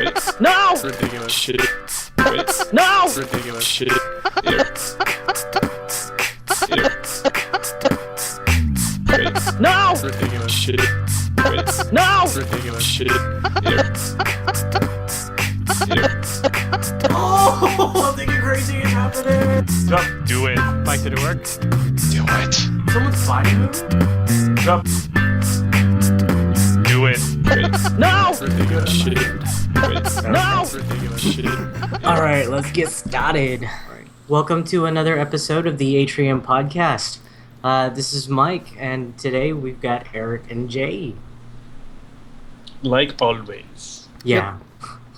Wait. No! It's ridiculous. Shit. Wait. No! It's ridiculous. Shit. Ew. Ew. Wait. No! It's ridiculous. Shit. Wait. No! It's ridiculous. Shit. Ew. Ew. Oh, something crazy is happening. Jump. Do it. Mike, did it work? Do it. Someone's fighting me? Jump. Do it. Wait. No! It's ridiculous. Shit. Wait. No! It's ridiculous. Shit. All right, let's get started. Welcome to another episode of the Atrium Podcast. This is Mike, and today we've got Eric and Jay. Like always. Yeah.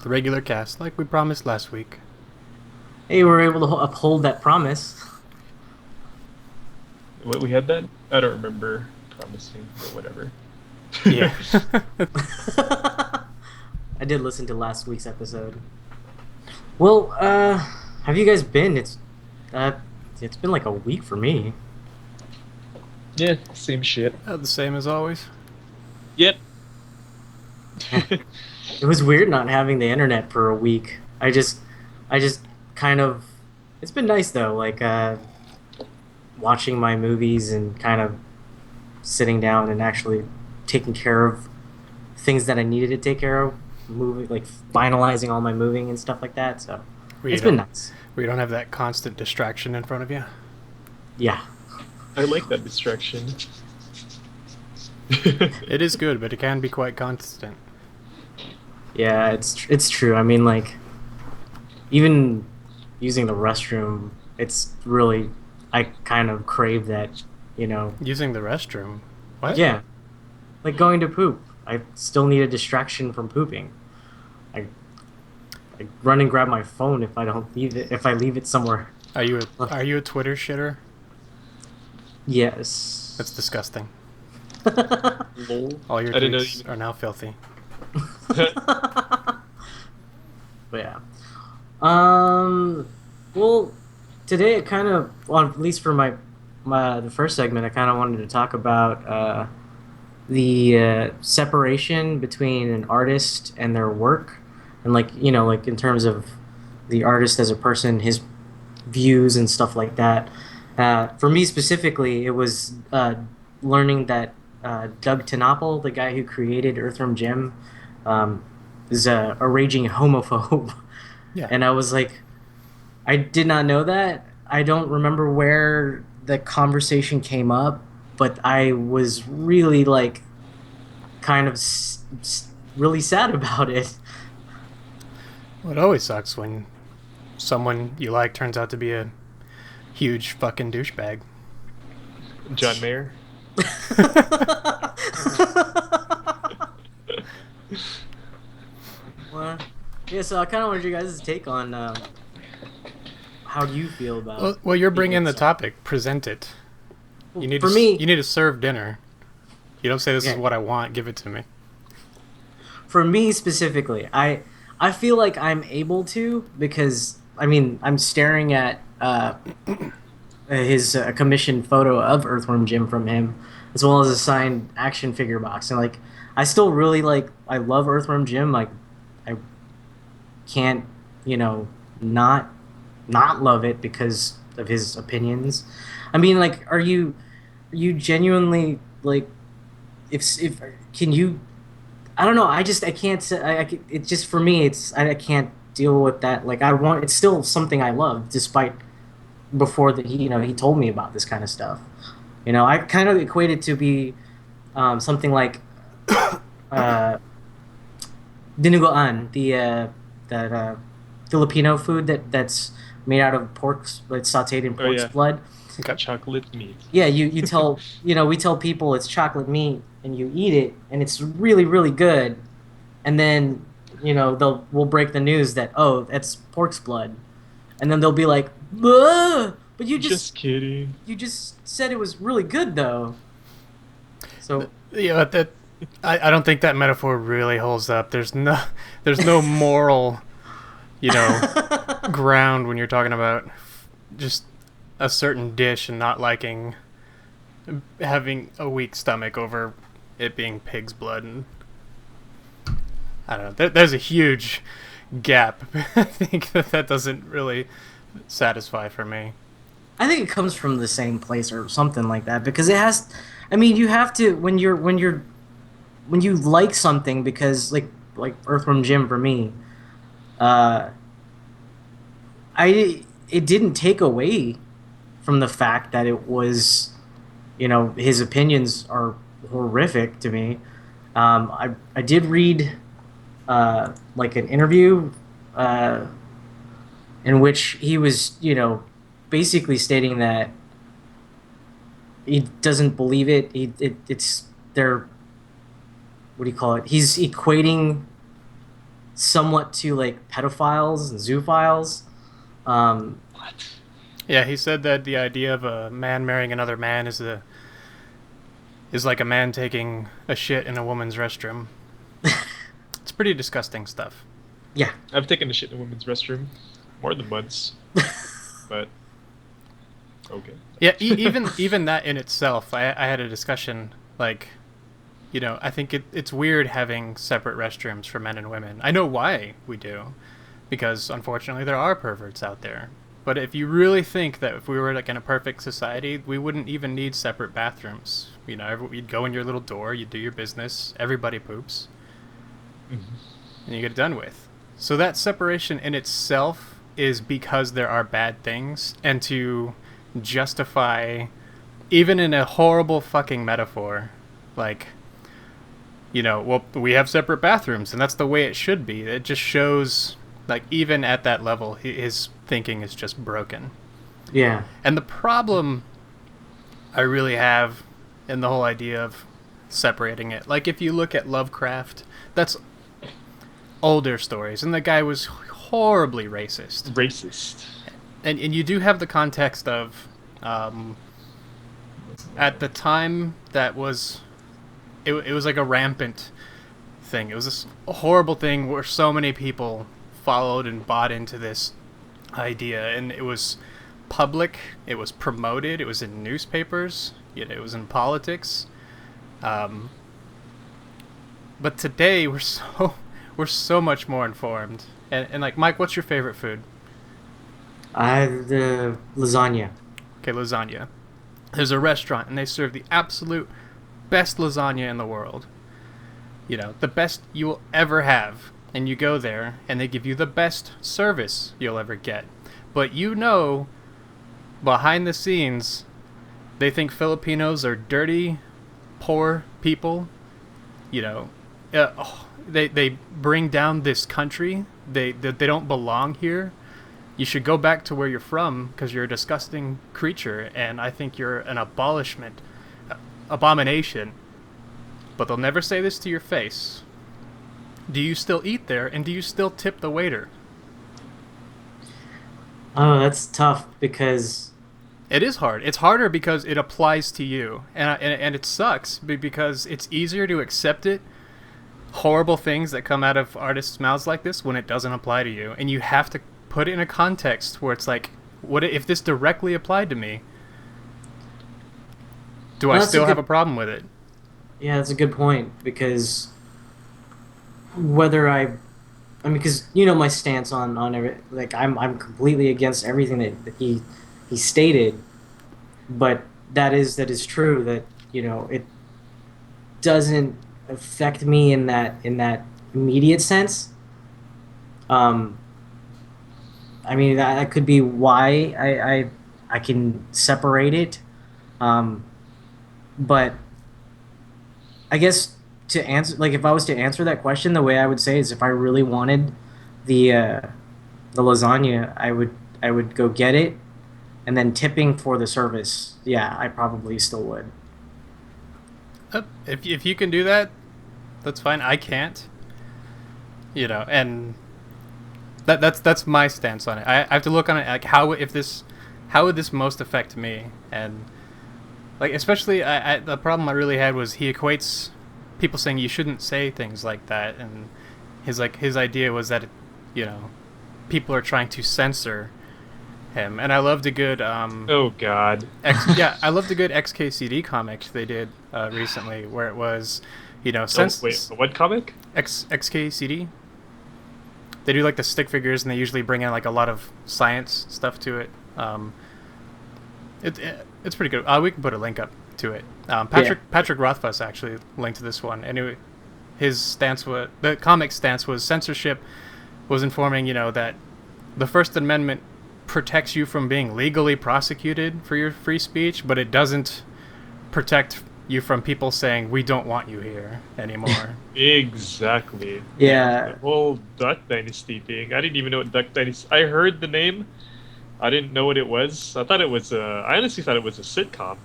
The regular cast, like we promised last week. Hey, we were able to uphold that promise. What, we had that? I don't remember promising or whatever. Yeah. I did listen to last week's episode. Well, have you guys been? It's been like a week for me. Yeah, same shit. The same as always. Yep. It was weird not having the internet for a week. I just kind of. It's been nice though, like watching my movies and kind of sitting down and actually taking care of things that I needed to take care of, moving, like finalizing all my moving and stuff like that. So it's been nice. We don't have that constant distraction in front of you. Yeah. I like that distraction. It is good, but it can be quite constant. Yeah, it's true. I mean, like, even using the restroom, it's really, I kind of crave that, you know. Using the restroom? What? Yeah. Like going to poop. I still need a distraction from pooping. I run and grab my phone if I don't leave it, if I leave it somewhere. Are you a Twitter shitter? Yes. That's disgusting. Lol. All your I didn't know tweets you- are now filthy. But yeah. Well, today it kind of, well, at least for the first segment, I kind of wanted to talk about the separation between an artist and their work, and like, you know, like in terms of the artist as a person, his views and stuff like that. For me specifically, it was learning that Doug Tenapel, the guy who created Earthworm Jim, is a raging homophobe. Yeah. And I was like, I did not know that. I don't remember where the conversation came up, but I was really like kind of really sad about it. Well, it always sucks when someone you like turns out to be a huge fucking douchebag. John Mayer. Well, yeah, so I kind of wanted you guys' take on how do you feel about. Well, you're bringing the so- topic. Present it. You need for to, me, you need to serve dinner. You don't say this is Yeah. what I want. Give it to me. for me specifically, I feel like I'm able to, because I mean I'm staring at his commissioned photo of Earthworm Jim from him, as well as a signed action figure box, and like I still really like, I love Earthworm Jim. Like I can't, you know, not love it because of his opinions. I mean, like, are you genuinely like, if can you? I don't know. I can't say. It's just, for me. I can't deal with that. Like, it's still something I love, despite before that he told me about this kind of stuff. You know, I kind of equate it to be something like dinuguan, that Filipino food that's made out of pork's, like sautéed in pork's yeah. blood. Okay. Chocolate meat. Yeah, you tell we tell people it's chocolate meat, and you eat it, and it's really, really good, and then we'll break the news that, oh, that's pork's blood, and then they'll be like, "Ugh, but you Just kidding. you just said it was really good though." So Yeah, I don't think that metaphor really holds up. There's no moral, ground when you're talking about just a certain dish and not liking having a weak stomach over it being pig's blood. And I don't know. There's a huge gap. I think that doesn't really satisfy for me. I think it comes from the same place or something like that because it has. I mean, you have to when you like something because like Earthworm Jim for me, uh, I it didn't take away from the fact that it was, his opinions are horrific to me. I did read like an interview uh, in which he was, basically stating that he doesn't believe it. It's they're what do you call it? He's equating somewhat to like pedophiles and zoophiles. Um, What? Yeah, he said that the idea of a man marrying another man is like a man taking a shit in a woman's restroom. It's pretty disgusting stuff. yeah, I've taken a shit in a women's restroom more than once, but okay. Yeah, even that in itself, I had a discussion like, I think it's weird having separate restrooms for men and women. I know why we do, because unfortunately there are perverts out there. But if you really think that if we were like in a perfect society, we wouldn't even need separate bathrooms. You'd go in your little door, you do your business, everybody poops, and you get it done with. So that separation in itself is because there are bad things, and to justify, even in a horrible fucking metaphor, like, well, we have separate bathrooms, and that's the way it should be. It just shows, like, even at that level, his thinking is just broken. yeah. And the problem I really have in the whole idea of separating it, like, if you look at Lovecraft, that's older stories, and the guy was horribly racist. Racist. And you do have the context of, at the time that was, it was like a rampant thing. It was this horrible thing where so many people followed and bought into this idea, and it was public, it was promoted, it was in newspapers, it was in politics. But today we're so much more informed. And like, Mike, what's your favorite food? The lasagna. Okay, lasagna. There's a restaurant, and they serve the absolute best lasagna in the world. The best you will ever have. And you go there, and they give you the best service you'll ever get. But behind the scenes, they think Filipinos are dirty, poor people. They bring down this country. They don't belong here. You should go back to where you're from because you're a disgusting creature, and I think you're an abomination. But they'll never say this to your face. Do you still eat there, and do you still tip the waiter? Oh, that's tough because It is hard. It's harder because it applies to you, and it sucks because it's easier to accept it. Horrible things that come out of artists' mouths like this when it doesn't apply to you, and you have to put it in a context where it's like, what if this directly applied to me? Do I still have a problem with it? yeah, that's a good point because whether I mean, because my stance on every like I'm completely against everything that he stated, but that is true that it doesn't affect me in that immediate sense. Um, I mean that could be why I can separate it, but I guess to answer, like, if I was to answer that question, the way I would say is if I really wanted the lasagna, I would go get it, and then tipping for the service. Yeah, I probably still would. If you can do that, that's fine. I can't. And that's my stance on it. I have to look on it like how would this most affect me, and like especially the problem I really had was he equates people saying you shouldn't say things like that, and his idea was that people are trying to censor him. And I loved a good Oh God. I loved a good XKCD comic they did recently where it was You know, Oh wait, since what comic? XKCD, they do like the stick figures, and they usually bring in like a lot of science stuff to it. It's pretty good. We can put a link up to it. Patrick Rothfuss actually linked to this one. Anyway, his stance was the comic stance was censorship was informing that the First Amendment protects you from being legally prosecuted for your free speech, but it doesn't protect you from people saying we don't want you here anymore. Exactly. Yeah. The whole Duck Dynasty thing. I didn't even know what Duck Dynasty. I heard the name. I didn't know what it was. I thought it was I honestly thought it was a sitcom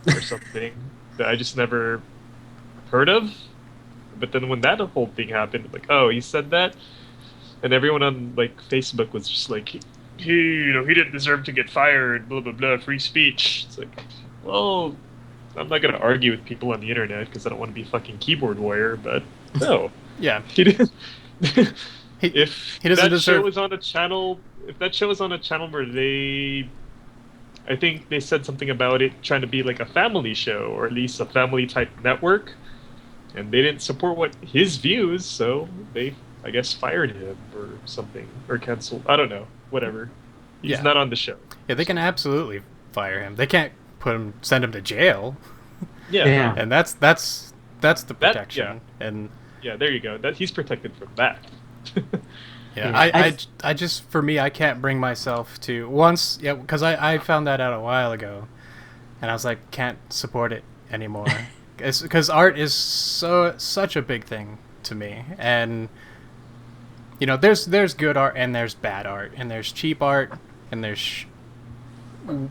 or something that I just never heard of. But then when that whole thing happened, like, oh, he said that, and everyone on like Facebook was just like, he didn't deserve to get fired. Blah blah blah. Free speech. It's like, well, I'm not gonna argue with people on the internet because I don't want to be a fucking keyboard warrior. But no, Yeah, he didn't. he If he doesn't that show deserve. was on a channel, if that show was on a channel where I think they said something about it trying to be like a family show or at least a family type network, and they didn't support what his views, so they, I guess, fired him or something or canceled. I don't know. Whatever. He's Yeah. not on the show. Yeah, they can absolutely fire him. They can't send him to jail, Yeah. Yeah. and that's the protection. yeah. And Yeah. There you go. That he's protected from that. yeah, Yeah. I just for me, I can't bring myself to once. Yeah, because I found that out a while ago, and I was like, can't support it anymore. Because art is such a big thing to me, and there's good art and there's bad art and there's cheap art and there's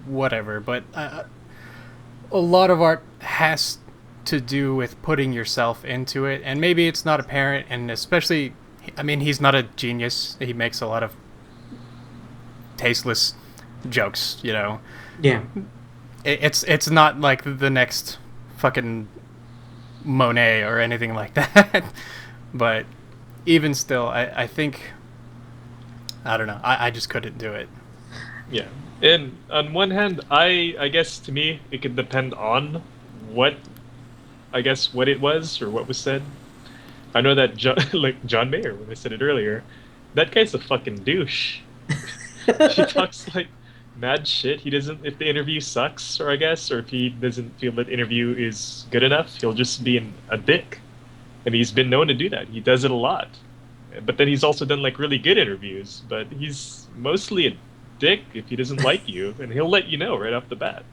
whatever, but a lot of art has to do with putting yourself into it, and maybe it's not apparent, and especially, I mean, he's not a genius. He makes a lot of tasteless jokes. Yeah. It's not like the next fucking Monet or anything like that. But even still, I think, I don't know. I just couldn't do it. Yeah. And on one hand, I guess to me it could depend on what what it was or what was said. I know that like John Mayer, when I said it earlier, that guy's a fucking douche. He talks like mad shit. He doesn't, if the interview sucks, or if he doesn't feel that interview is good enough, he'll just be a dick. And he's been known to do that. He does it a lot. But then he's also done like really good interviews. But he's mostly a dick if he doesn't like you, and he'll let you know right off the bat.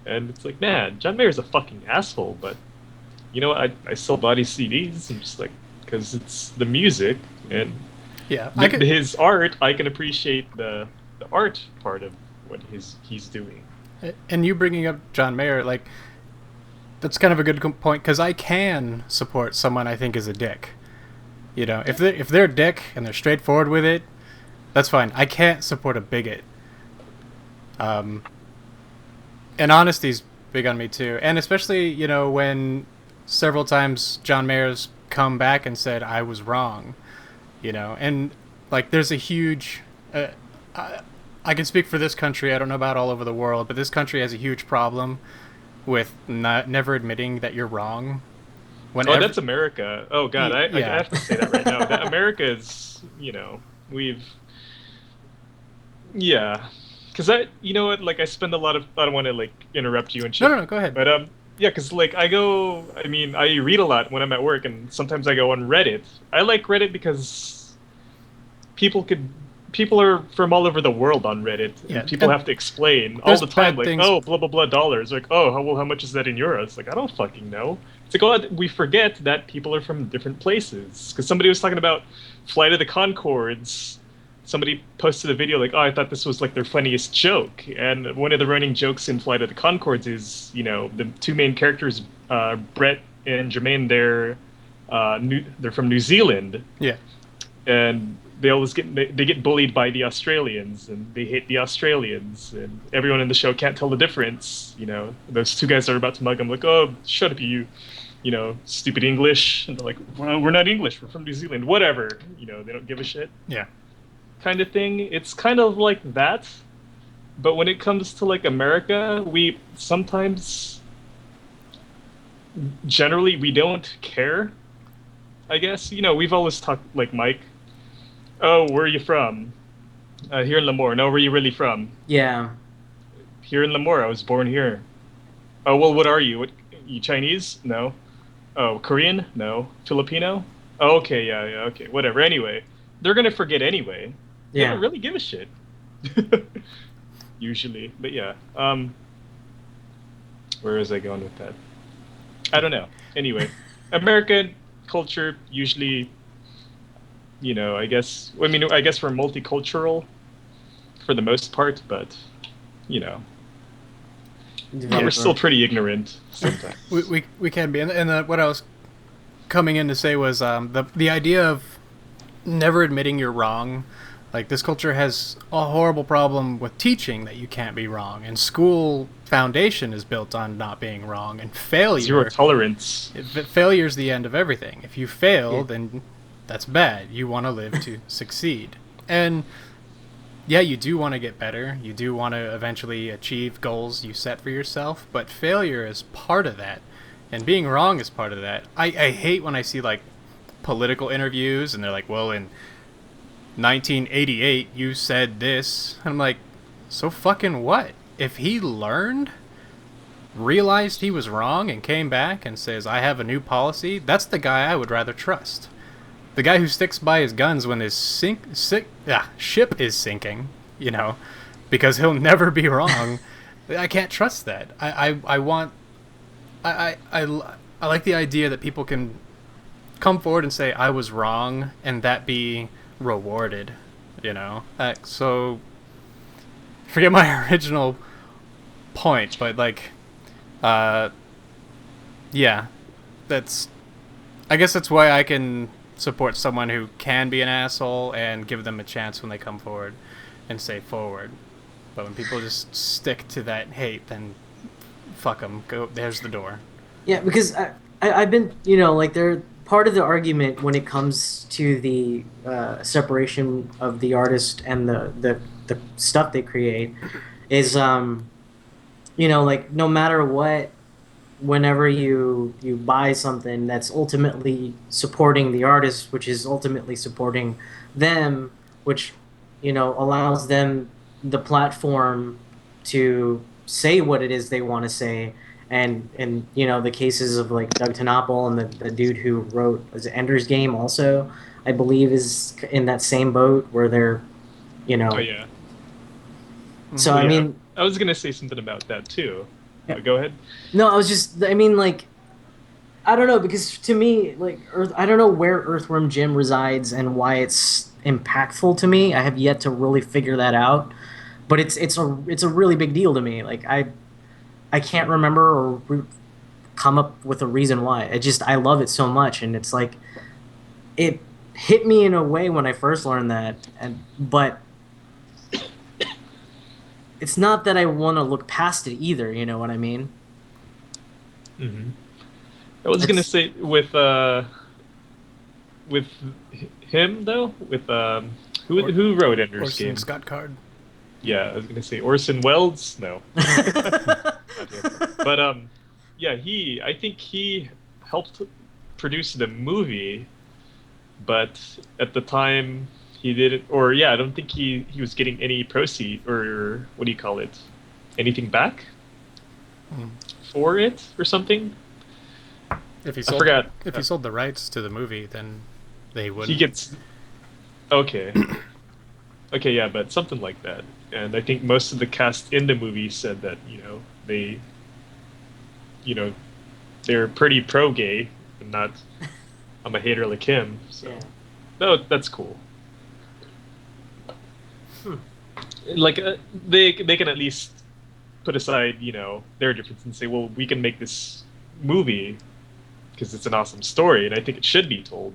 And it's like, man, John Mayer's a fucking asshole. But you know what? I still bought his CDs. I'm just like, because it's the music and Yeah, his art. I can appreciate the art part of what he's doing. And you bringing up John Mayer, like, that's kind of a good point, because I can support someone I think is a dick. If they're a dick and they're straightforward with it, that's fine. I can't support a bigot. And honesty's big on me too, and especially when several times John Mayer's come back and said I was wrong, and like there's a huge. I can speak for this country. I don't know about all over the world, but this country has a huge problem with never admitting that you're wrong. That's America. Oh God, I Yeah. have to say that right now. That America is, we've, yeah, because like I spend a lot of. I don't want to like interrupt you and shit. No, go ahead. But yeah, because like I read a lot when I'm at work, and sometimes I go on Reddit. I like Reddit because people are from all over the world on Reddit, Yeah, and people and have to explain all there's the time, bad like, things- oh, blah blah blah dollars, like, oh, how much is that in euros? Like, I don't fucking know. It's like, oh, we forget that people are from different places. Because somebody was talking about Flight of the Conchords. Somebody posted a video like, oh, I thought this was like their funniest joke, and one of the running jokes in Flight of the Conchords is, the two main characters, Brett and Jermaine, they're from New Zealand, Yeah. and they always get bullied by the Australians, and they hate the Australians, and everyone in the show can't tell the difference. Those two guys are about to mug them, like, oh, shut up, you stupid English, and they're like, well, we're not English, we're from New Zealand, whatever. They don't give a shit, Yeah. kind of thing. It's kind of like that, but when it comes to like America, we sometimes generally we don't care. I guess we've always talked like Mike. Oh, where are you from? Here in Lemoore. No, where are you really from? Yeah. Here in Lemoore. I was born here. Oh well, what are you? What you Chinese? No. Oh, Korean? No. Filipino? Oh, okay, yeah, yeah, okay, whatever. Anyway, they're gonna forget anyway. They don't Yeah. really give a shit. Usually, but yeah. Where was I going with that? I don't know. Anyway, American culture usually, I guess. I mean, I guess we're multicultural for the most part, but you know, we're Yeah, still Developer. pretty ignorant we sometimes. we, we can be, and what I was coming in to say was the idea of never admitting you're wrong. Like this culture has a horrible problem with teaching that you can't be wrong, and school foundation is built on not being wrong, and Zero failure. tolerance. Failure is the end of everything. If you Yeah. fail, then that's bad. You want to live to succeed, and yeah, you do want to get better. You do want to eventually achieve goals you set for yourself, but failure is part of that, and being wrong is part of that. I hate when I see like political interviews and they're like, well, in 1988 you said this. And I'm like, so fucking what? If he learned, realized he was wrong, and came back and says, I have a new policy, that's the guy I would rather trust. The guy who sticks by his guns when his ship is sinking, because he'll never be wrong. I can't trust that. I want. I like the idea that people can come forward and say, I was wrong, and that be rewarded, So, forget my original point, but, like, uh, yeah, that's. I guess that's why I can support someone who can be an asshole and give them a chance when they come forward and say forward. But when people just stick to that hate, then fuck them. Go. There's the door. Yeah, because I've been, like they're part of the argument when it comes to the separation of the artist and the stuff they create is, like no matter what, whenever you buy something that's ultimately supporting the artist, which is ultimately supporting them, which allows them the platform to say what it is they want to say. And the cases of like Doug Tenapel and the dude who wrote was it Ender's Game also, I believe, is in that same boat where they're you Oh know yeah. so Mm-hmm. Well, I yeah. mean, I was gonna say something about that too. yeah. Go ahead. No, I mean, like, I don't know, because to me, like, I don't know where Earthworm Jim resides and why it's impactful to me. I have yet to really figure that out, but it's a really big deal to me. Like, I can't remember or come up with a reason why. I love it so much, and it's like it hit me in a way when I first learned that, and but it's not that I want to look past it either. You know what I mean? Hmm. I was gonna It's say with him though, with who Or who wrote Ender's Orson Game? Scott Card. Yeah, I was gonna say Orson Welles. No, not him. But yeah, I think he helped produce the movie, but at the time he didn't, or yeah, I don't think he was getting any proceed or what do you call it, anything back Mm. for it or something. If he I sold forgot. if he sold the rights to the movie, then they He wouldn't. gets okay. Okay, yeah, but something like that. And I think most of the cast in the movie said that, you know, they're pretty pro gay and not I'm a hater like him. So, yeah. no, that's cool. Hmm. Like they can at least put aside, their difference and say, "Well, we can make this movie because it's an awesome story and I think it should be told."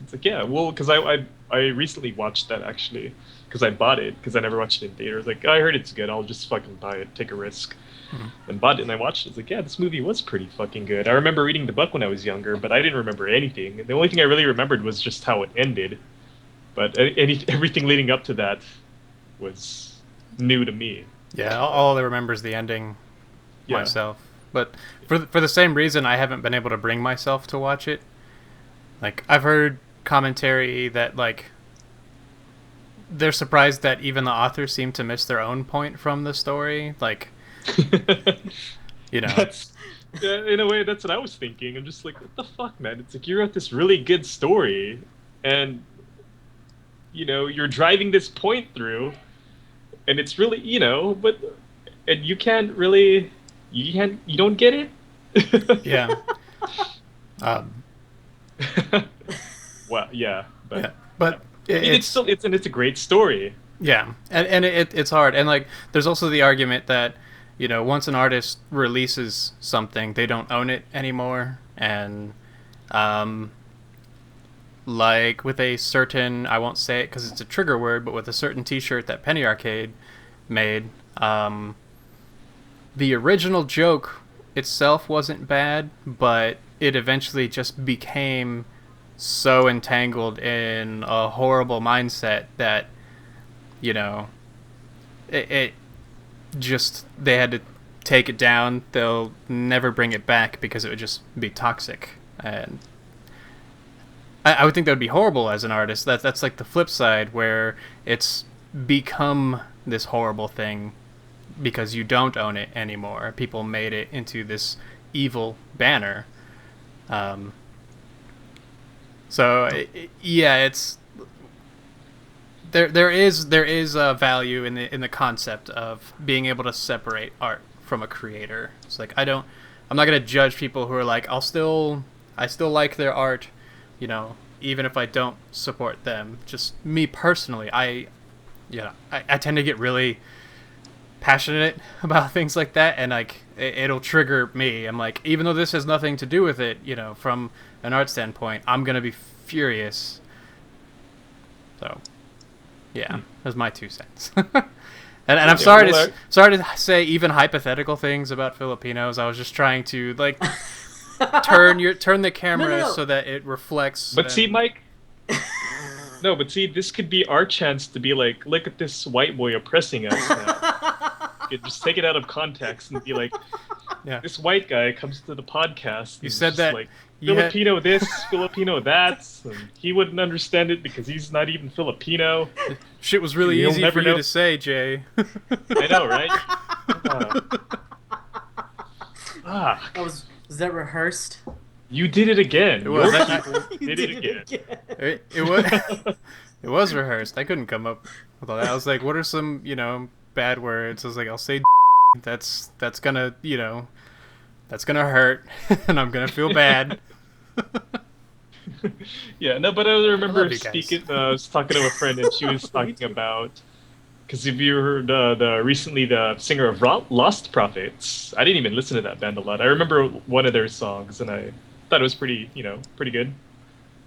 It's like, yeah, well, because I recently watched that actually because I bought it because I never watched it in theaters. Like, I heard it's good. I'll just fucking buy it, take a risk, Mhm. and bought it. And I watched it. It's like, yeah, this movie was pretty fucking good. I remember reading the book when I was younger, but I didn't remember anything. The only thing I really remembered was just how it ended. But everything leading up to that was new to me. Yeah, But all I remember is the ending yeah, myself. But for the same reason, I haven't been able to bring myself to watch it. Like I've heard commentary that like they're surprised that even the authors seem to miss their own point from the story. Like, you know, That's in a way that's what I was thinking. I'm just like, what the fuck, man? It's like you wrote this really good story, and you're driving this point through, and it's really but and you don't get it. yeah. Um, Well, yeah, but yeah, but I mean, it's a great story. yeah, and it's hard, and like there's also the argument that once an artist releases something, they don't own it anymore, and like with a certain, I won't say it because it's a trigger word, but with a certain T-shirt that Penny Arcade made, the original joke itself wasn't bad, but it eventually just became so entangled in a horrible mindset that it just they had to take it down. They'll never bring it back because it would just be toxic, and I would think that would be horrible as an artist. That's like the flip side where it's become this horrible thing because you don't own it anymore. People made it into this evil banner. Yeah, it's there is a value in the concept of being able to separate art from a creator. It's like I'm not gonna judge people who are like I still like their art, even if I don't support them. Just me personally, I tend to get really passionate about things like that, and like it'll trigger me. I'm like, even though this has nothing to do with it, from an art standpoint, I'm gonna be furious. So, yeah, that's my 2 cents. And I'm sorry to say even hypothetical things about Filipinos. I was just trying to like turn the camera No. so that it reflects. But see, Mike. No, but see, this could be our chance to be like, look at this white boy oppressing us now. You could just take it out of context and be like, yeah, this white guy comes to the podcast. You and said just that like you Filipino this, Filipino that, and he wouldn't understand it because he's not even Filipino. shit was really You'll easy never for you know. to say, Jay. I know, right? Fuck. Was that rehearsed? You did it again. It was. Your I- people You did it again. It was it was rehearsed. I couldn't come up with all that. I was like, what are some bad words? I was like, I'll say that's gonna that's gonna hurt, and I'm gonna feel bad. Yeah, no, but I remember love you guys. speaking. I was talking to a friend, and she was talking about because if you heard recently the singer of Lost Prophets, I didn't even listen to that band a lot. I remember one of their songs, and I thought it was pretty good.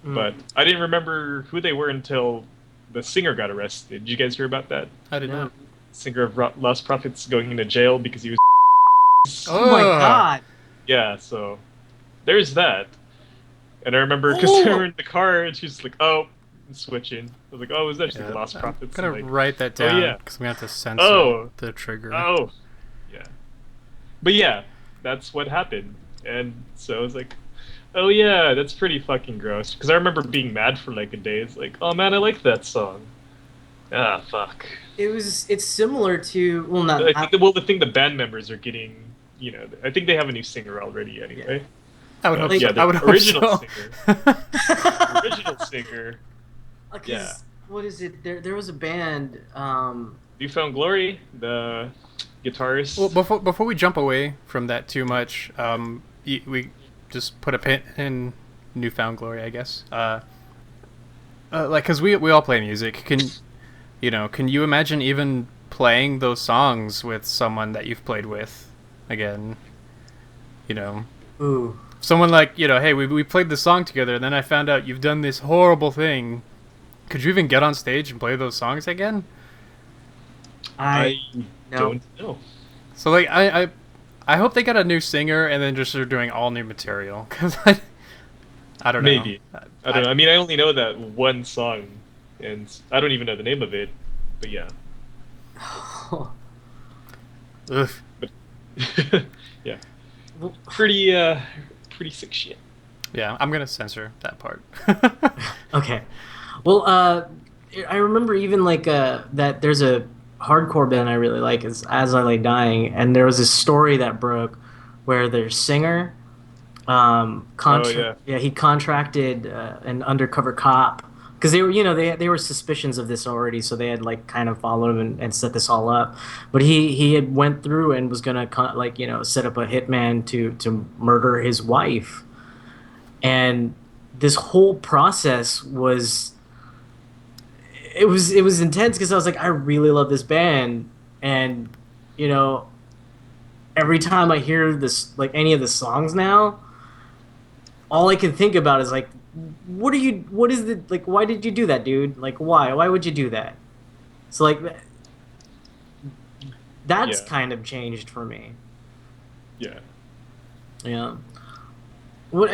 But I didn't remember who they were until the singer got arrested. Did you guys hear about that? I did No. not. Singer of Lost Prophets going into jail because he was. Oh my god! Yeah, so there's that. And I remember because they were in the car, and she's like, "Oh, I'm switching." I was like, "Oh, is that just Lost Prophets?" I'm gonna And, like, write that oh, down yeah. because we have to censor Oh. the trigger. Oh, yeah. But yeah, that's what happened, and so I was like, "Oh yeah, that's pretty fucking gross." Because I remember being mad for like a day. It's like, "Oh man, I like that song." Ah, fuck. It's similar to The thing the band members are getting, I think they have a new singer already anyway. I would hope Like- so. Yeah, the I would original hope so. singer. Original singer. Yeah. What is it? There was a band. You Found Glory, the guitarist. Well, before we jump away from that too much, we just put a pin in Newfound Glory, I guess. Like, cause we all play music. Can you imagine even playing those songs with someone that you've played with again? Ooh. Someone like, hey, we played the song together, and then I found out you've done this horrible thing. Could you even get on stage and play those songs again? I no. don't know. So like, I hope they got a new singer and then just are doing all new material, because I don't know. Maybe. I don't know. I mean, I only know that one song, and I don't even know the name of it. But yeah. Ugh. Yeah. Well, Pretty pretty sick shit. Yeah, I'm gonna censor that part. okay. Well, I remember even like that there's a hardcore band I really like is As I Lay Dying, and there was a story that broke where their singer Oh yeah. he contracted an undercover cop because they were they were suspicions of this already, so they had like kind of followed him and set this all up. But he had went through and was gonna like set up a hitman to murder his wife, and this whole process was it was intense because I was like, I really love this band, and you know, every time I hear this like any of the songs now, all I can think about is like, what is the like, why did you do that, dude? Like, why would you do that? So like, that's Yeah. kind of changed for me. Yeah. Yeah. What?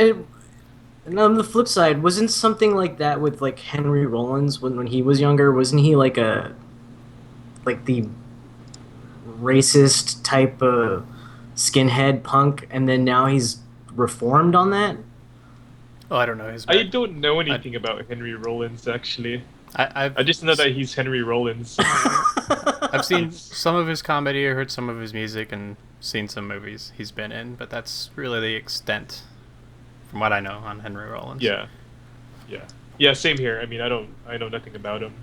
And on the flip side, wasn't something like that with like Henry Rollins when he was younger? Wasn't he like a like the racist type of skinhead punk, and then now he's reformed on that? Oh, I don't know his I back. don't know I, anything about Henry Rollins actually. I I've just know that he's Henry Rollins and I've seen he's some of his comedy, I heard some of his music, and seen some movies he's been in, but that's really the extent, from what I know, on Henry Rollins. yeah. Yeah. Yeah, same here. I mean, I know nothing about him.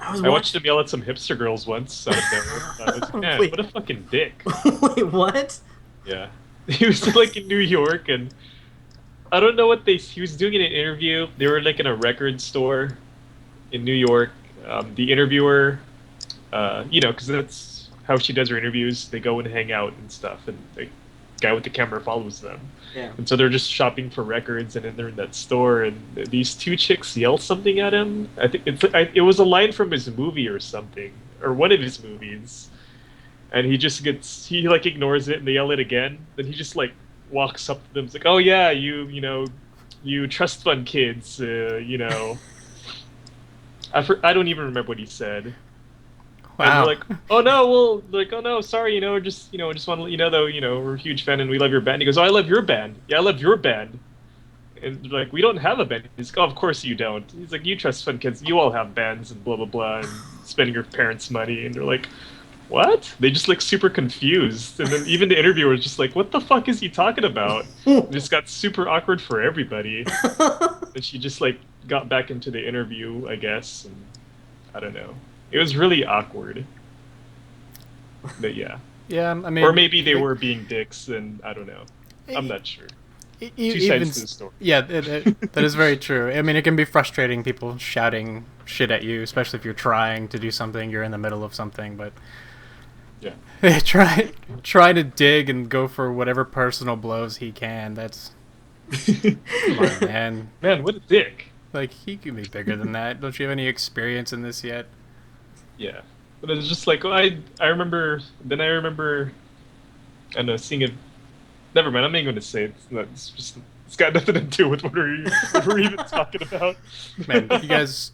I was I watched watching. him yell at some hipster girls once out of nowhere. I was like, man, Wait, what a fucking dick. wait, what? Yeah. He was like in New York and I don't know what he was doing in an interview. They were like in a record store in New York. The interviewer, because that's how she does her interviews. They go and hang out and stuff, and the guy with the camera follows them. Yeah. And so they're just shopping for records, and then they're in that store, and these two chicks yell something at him. I think it was a line from his movie or something, or one of his movies, and he like ignores it, and they yell it again. Then he just like walks up to them, it's like, "Oh yeah, you trust fund kids, I don't even remember what he said." And they're Wow. like, "Oh no, well, like, oh no, sorry, just want to let you know, though, we're a huge fan and we love your band." He goes, "Oh, I love your band. Yeah, I love your band." And they're like, "We don't have a band." He's like, "Oh, of course you don't." He's like, "You trust fund kids. You all have bands and blah blah blah and spending your parents' money." And they're like, "What?" They just like super confused. And then even the interviewer was just like, "What the fuck is he talking about?" It just got super awkward for everybody. And she just like got back into the interview, I guess, and I don't know. It was really awkward. But yeah. Yeah, I Or mean, maybe they were being dicks, and I don't know. I'm not sure. Two even sides to the story. yeah, that is very true. I mean, it can be frustrating people shouting shit at you, especially if you're trying to do something, you're in the middle of something, but Yeah. try to dig and go for whatever personal blows he can. That's come on, man. Man, what a dick. Like he could be bigger than that. Don't you have any experience in this yet? Yeah. But it's just like, I remember, then I remember, I don't know, seeing it. Never mind, I'm not going to say it. It's got nothing to do with what we're even talking about. Man, you guys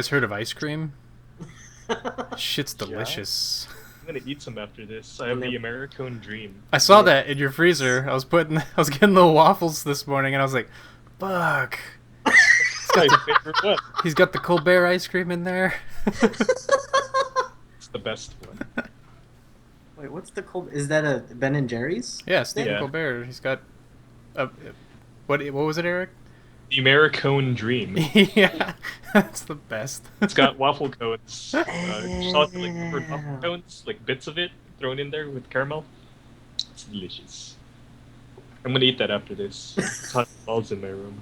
heard of ice cream? Shit's Yeah. delicious. I'm gonna eat some after this. I When have they the Americone dream. I saw that in your freezer. I was getting the waffles this morning, and I was like, "Fuck!" It's my favorite one. He's got the Colbert ice cream in there. It's the best one. Wait, what's the cold? Is that a Ben and Jerry's? Yeah, Stephen Yeah. Colbert. He's got a what was it, Eric? The Americone dream. Yeah, that's the best. It's got waffle cones, chocolate covered waffle Damn. cones, like bits of it thrown in there with caramel. It's delicious. I'm gonna eat that after this. It's hot balls in my room.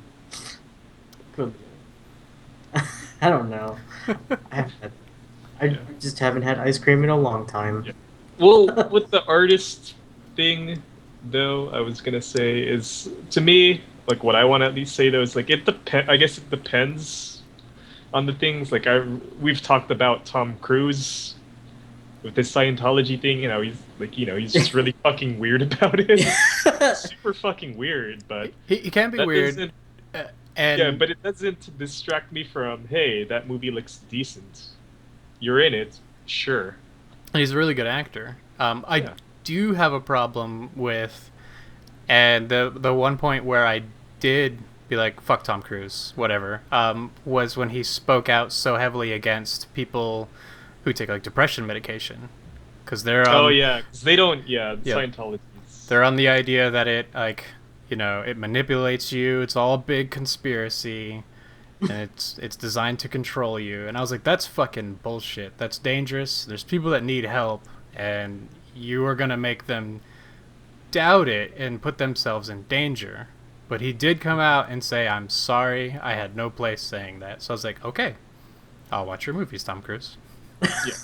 Could be. I don't know. I haven't had, I Yeah. just haven't had ice cream in a long time. Yeah. Well, with the artist thing, though, I was gonna say is to me, like what I want to at least say though is like it depend. I guess it depends on the things. Like we've talked about Tom Cruise with this Scientology thing. He's just really fucking weird about it. Super fucking weird, but He can be that weird, doesn't. and Yeah, but it doesn't distract me from, hey, that movie looks decent. You're in it, sure. he's a really good actor. Yeah. do have a problem with, and the one point where I did be like, fuck Tom Cruise, whatever, was when he spoke out so heavily against people who take like depression medication, because they're Oh yeah, 'cause they don't. Yeah, yeah, Scientology. they're on the idea that it like, it manipulates you. It's all a big conspiracy, and it's designed to control you. And I was like, that's fucking bullshit. That's dangerous. There's people that need help, and you are gonna make them doubt it and put themselves in danger. But he did come out and say, I'm sorry, I had no place saying that. So I was like, okay, I'll watch your movies, Tom Cruise. Yeah,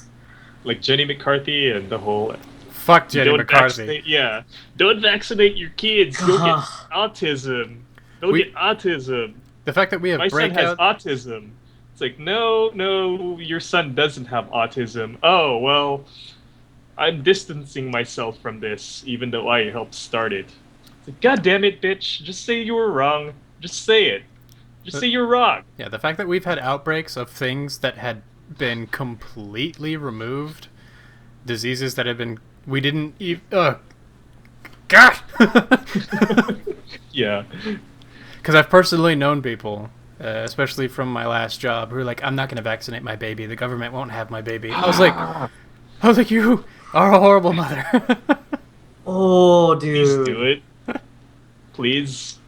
like Jenny McCarthy and the whole. Fuck Jenny Don't McCarthy. vaccinate. Yeah, don't vaccinate your kids. You'll get Ugh. autism. They'll We- get autism. The fact that we have My son has breakout. autism. It's like, no, no, your son doesn't have autism. Oh, well, I'm distancing myself from this, even though I helped start it. It's like, God damn it, bitch. Just say you were wrong. Just say it. Just say you're wrong. Yeah, the fact that we've had outbreaks of things that had been completely removed, diseases that have been we didn't even. God. Yeah. Because I've personally known people, especially from my last job, who are like, "I'm not going to vaccinate my baby. The government won't have my baby." I was like, "You are a horrible mother." Oh, Please dude. do it. Please.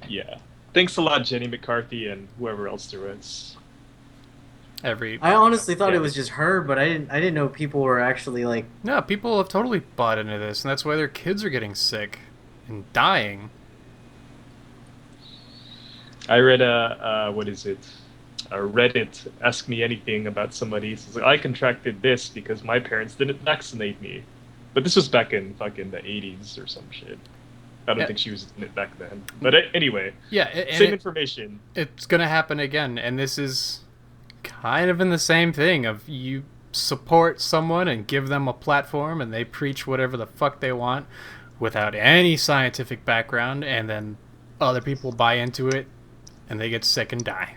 Yeah. Thanks a lot, Jenny McCarthy, and whoever else there was. I honestly thought Yeah. it was just her, but I didn't know people were actually like. No, people have totally bought into this, and that's why their kids are getting sick and dying. I read what is it? A Reddit Ask Me Anything about somebody. It's like, I contracted this because my parents didn't vaccinate me. But this was back in fucking the 80s or some shit. I don't Yeah. think she was in it back then. But anyway, Yeah, and same information. it's gonna happen again, and this is kind of in the same thing of you support someone and give them a platform, and they preach whatever the fuck they want without any scientific background, and then other people buy into it, and they get sick and die.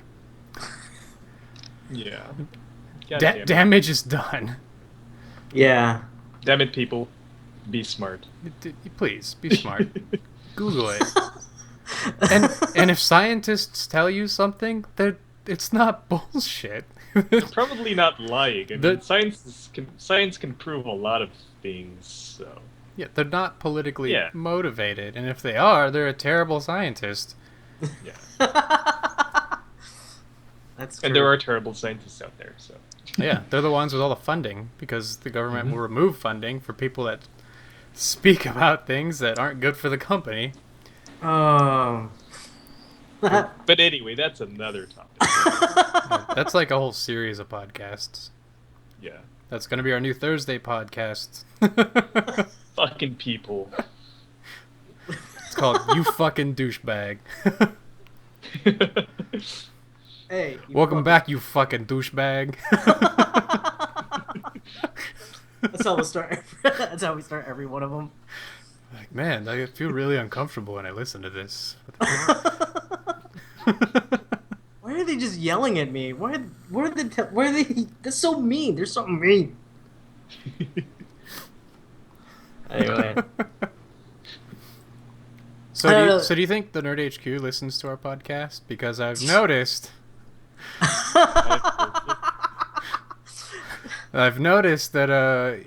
Yeah. God damn it. Damage is done. Yeah. Damn it, people. Be smart. Please be smart. Google it. And if scientists tell you something, it's not bullshit. They're probably not lying. I mean, The- science can prove a lot of things. So Yeah, they're not politically Yeah. motivated, and if they are, they're a terrible scientist. yeah. That's true. And there are terrible scientists out there. So Yeah, they're the ones with all the funding, because the government will remove funding for people that speak about things that aren't good for the company. Oh. But anyway, that's another topic. That's like a whole series of podcasts. Yeah. That's going to be our new Thursday podcast. Fucking people. It's called You Fucking Douchebag. Hey. you Welcome fuck- back, you fucking douchebag. That's how we start. That's how we start every one of them. Like, man, I feel really uncomfortable when I listen to this. Why are they just yelling at me? Why are they? That's so mean. They're so mean. Anyway. So do you think the Nerd HQ listens to our podcast? Because I've noticed that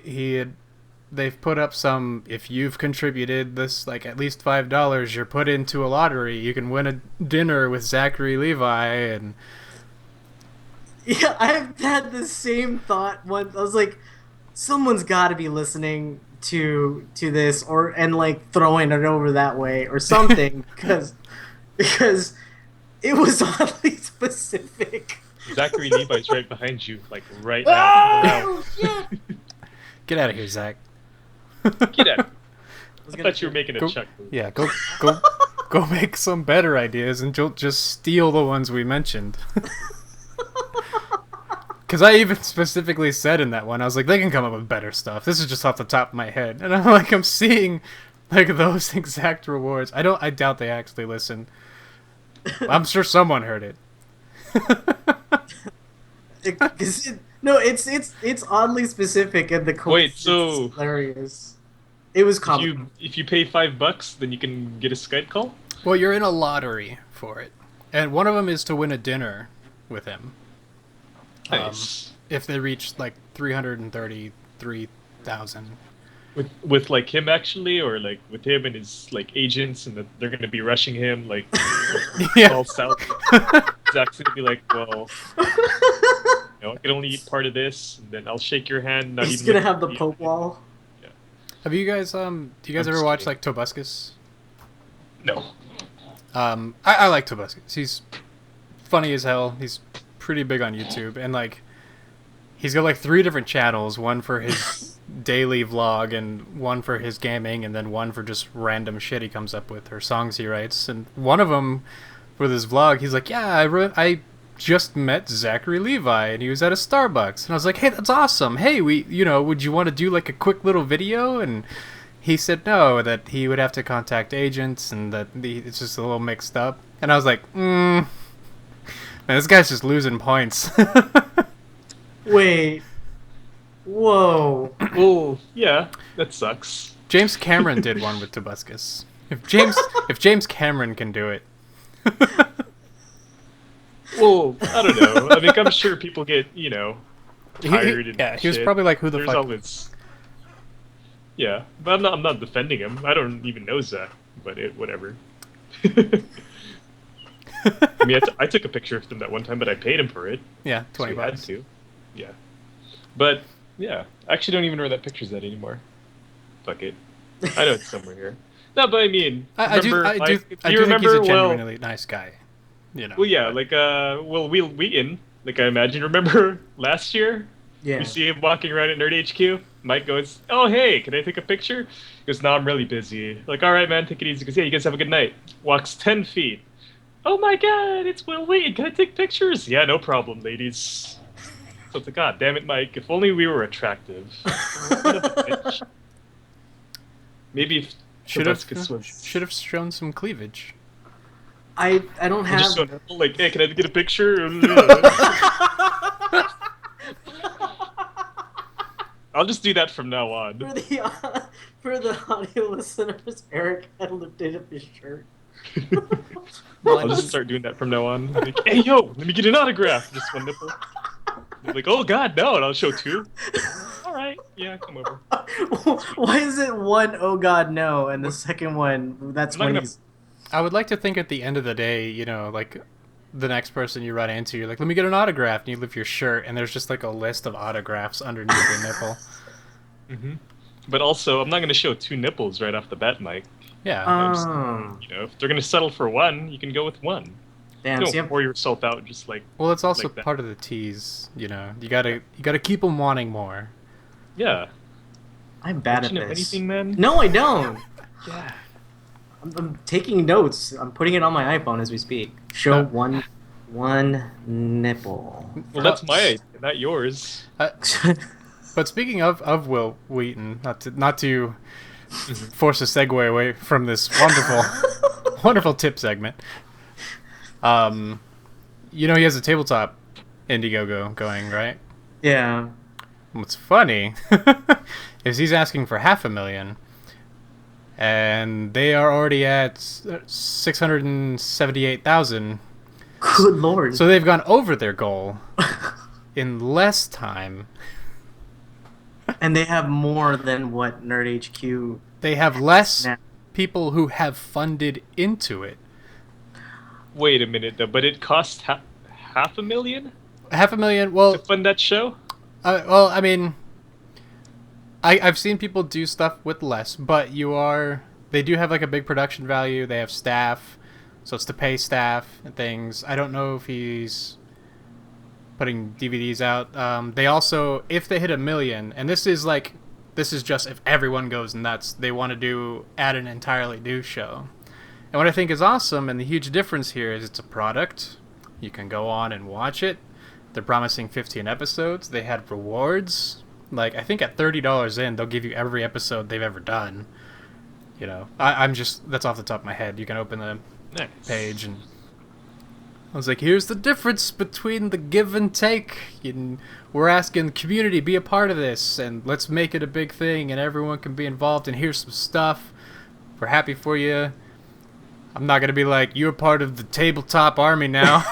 they've put up some, if you've contributed this like at least $5, you're put into a lottery. You can win a dinner with Zachary Levi, and Yeah, I've had the same thought once. I was like, someone's got to be listening to this, and like throwing it over that way or something, because it was oddly specific. Zachary Levi's right behind you, like right now. Oh shit! get out of here, Zach. Get out. was I gonna thought you were making a Go- chuck move. Yeah, go make some better ideas, and don't just steal the ones we mentioned. Because I even specifically said in that one, I was like, they can come up with better stuff. This is just off the top of my head, and I'm seeing like those exact rewards. I doubt they actually listen. I'm sure someone heard it. No, it's oddly specific, and the Wait, coincidence is so hilarious. It was if comical. you pay $5, then you can get a Skype call? Well, you're in a lottery for it, and one of them is to win a dinner with him. Nice. If they reach like 333,000. With like him actually, or like with him and his like agents, and that they're gonna be rushing him like Yeah. all south. Zach's gonna be like, well, I can only eat part of this, and then I'll shake your hand, not He's even gonna look have the at you. Pope wall. Yeah. Have you guys do you guys I'm ever just watch kidding. like Tobuscus? No. I like Tobuscus. He's funny as hell. He's pretty big on YouTube, and like he's got like 3 different channels. One for his daily vlog, and one for his gaming, and then one for just random shit he comes up with or songs he writes. And one of them for this vlog, he's like, "Yeah, I just met Zachary Levi, and he was at a Starbucks." And I was like, "Hey, that's awesome. Hey, would you want to do like a quick little video?" And he said no, that he would have to contact agents, and that it's just a little mixed up. And I was like, man, this guy's just losing points. Wait. Whoa. Well, yeah, that sucks. James Cameron did one with Tobuscus. If James Cameron can do it, Well, I don't know. I mean, I'm sure people get tired and yeah, he was shit. probably like, "Who the There's fuck?" always yeah, but I'm not defending him. I don't even know Zach, but whatever. I mean, I took a picture of him that one time, but I paid him for it. Yeah, So 20 he had bucks. to. Yeah. But yeah, I actually don't even know where that picture's at anymore. Fuck it. I know it's somewhere here. No, but I mean, I do remember, I do like, I you do think he's a remember? Well, genuinely nice guy. well, yeah, But like well, Wheaton, like I imagine. Remember last year? We Yeah. see him walking around at Nerd HQ. Mike goes, "Oh hey, can I take a picture?" He goes, "No, I'm really busy." Like, "All right, man, take it easy." He goes, "Yeah, you guys have a good night." Walks 10 feet. "Oh my God, it's Will Wheaton. Can I take pictures?" "Yeah, no problem, ladies." So it's like, God damn it, Mike. If only we were attractive. What a bitch. Maybe if should have Tobuscus was. should have shown some cleavage. I don't We'll just have. show like, hey, can I get a picture? I'll just do that from now on. For the audio listeners, Eric had lifted up his shirt. I'll just start doing that from now on. Like, hey, yo, let me get an autograph. Just one nipple. They're like, oh God, no, and I'll show 2. All right, yeah, come over. Why is it one? Oh God, no, and the second one? That's I'm not when gonna. he's. I would like to think at the end of the day, like the next person you run into, you're like, "Let me get an autograph," and you lift your shirt, and there's just like a list of autographs underneath your nipple. Hmm. But also, I'm not gonna show 2 nipples right off the bat, Mike. Yeah. If they're gonna settle for one, you can go with one. Damn. Don't See, pour yourself out just like Well, it's also like that. part of the tease. You gotta keep them wanting more. Yeah. I'm bad Don't at you know this. anything, man? No, I don't. Yeah. I'm taking notes. I'm putting it on my iPhone as we speak. Show one nipple. Well, that's my idea, not yours. But speaking of Will Wheaton, not to force a segue away from this wonderful tip segment. He has a tabletop Indiegogo going, right? Yeah. What's funny is he's asking for 500,000, and they are already at 678,000. Good lord. So they've gone over their goal in less time. And they have more than what Nerd HQ. They have less Now. people who have funded into it. Wait a minute, though. But it cost half a million 500,000. to Well, fund that show. I mean, I've seen people do stuff with less, but they do have like a big production value. They have staff, so it's to pay staff and things. I don't know if he's putting DVDs out. They also, if they hit 1 million, and this is just if everyone goes nuts, they want to add an entirely new show. And what I think is awesome, and the huge difference here, is it's a product. You can go on and watch it. They're promising 15 episodes. They had rewards. Like, I think at $30 in, they'll give you every episode they've ever done. I'm just, that's off the top of my head. You can open the Nice. page and I was like, here's the difference between the give and take. We're asking the community be a part of this, and let's make it a big thing, and everyone can be involved. And here's some stuff. We're happy for you. I'm not gonna be like, you're part of the tabletop army now.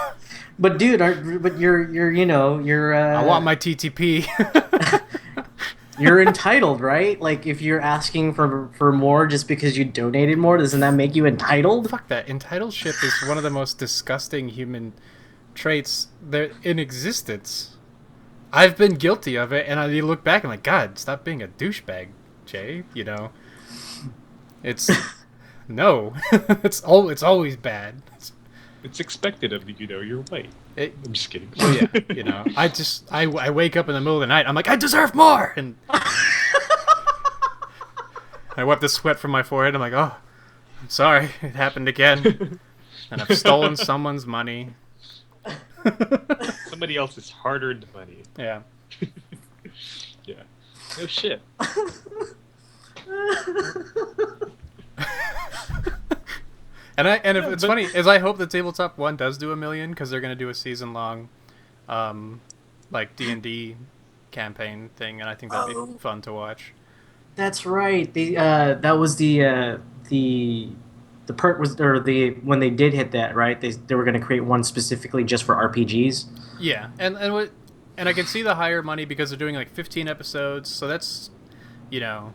But dude, but you're you know you're I want my TTP. you're entitled, right? Like if you're asking for more just because you donated more, doesn't that make you entitled? Fuck that. Entitleship is one of the most disgusting human traits that in existence. I've been guilty of it, and you look back and like, God, stop being a douchebag, Jay. You know, it's no, it's always bad. It's expected of you, you're white. I'm just kidding. Well, yeah, I wake up in the middle of the night. I'm like, I deserve more, and I wipe the sweat from my forehead. I'm like, oh, I'm sorry, it happened again, and I've stolen someone's money. Somebody else's hard-earned money. Yeah. Yeah. No shit. And if it's funny is I hope the tabletop one does do 1 million because they're gonna do a season long, like D&D campaign thing, and I think that'd be fun to watch. That's right. That was the perk was or the when they did hit that, right? They were going to create one specifically just for RPGs. Yeah, and I can see the higher money because they're doing like 15 episodes, so that's, you know,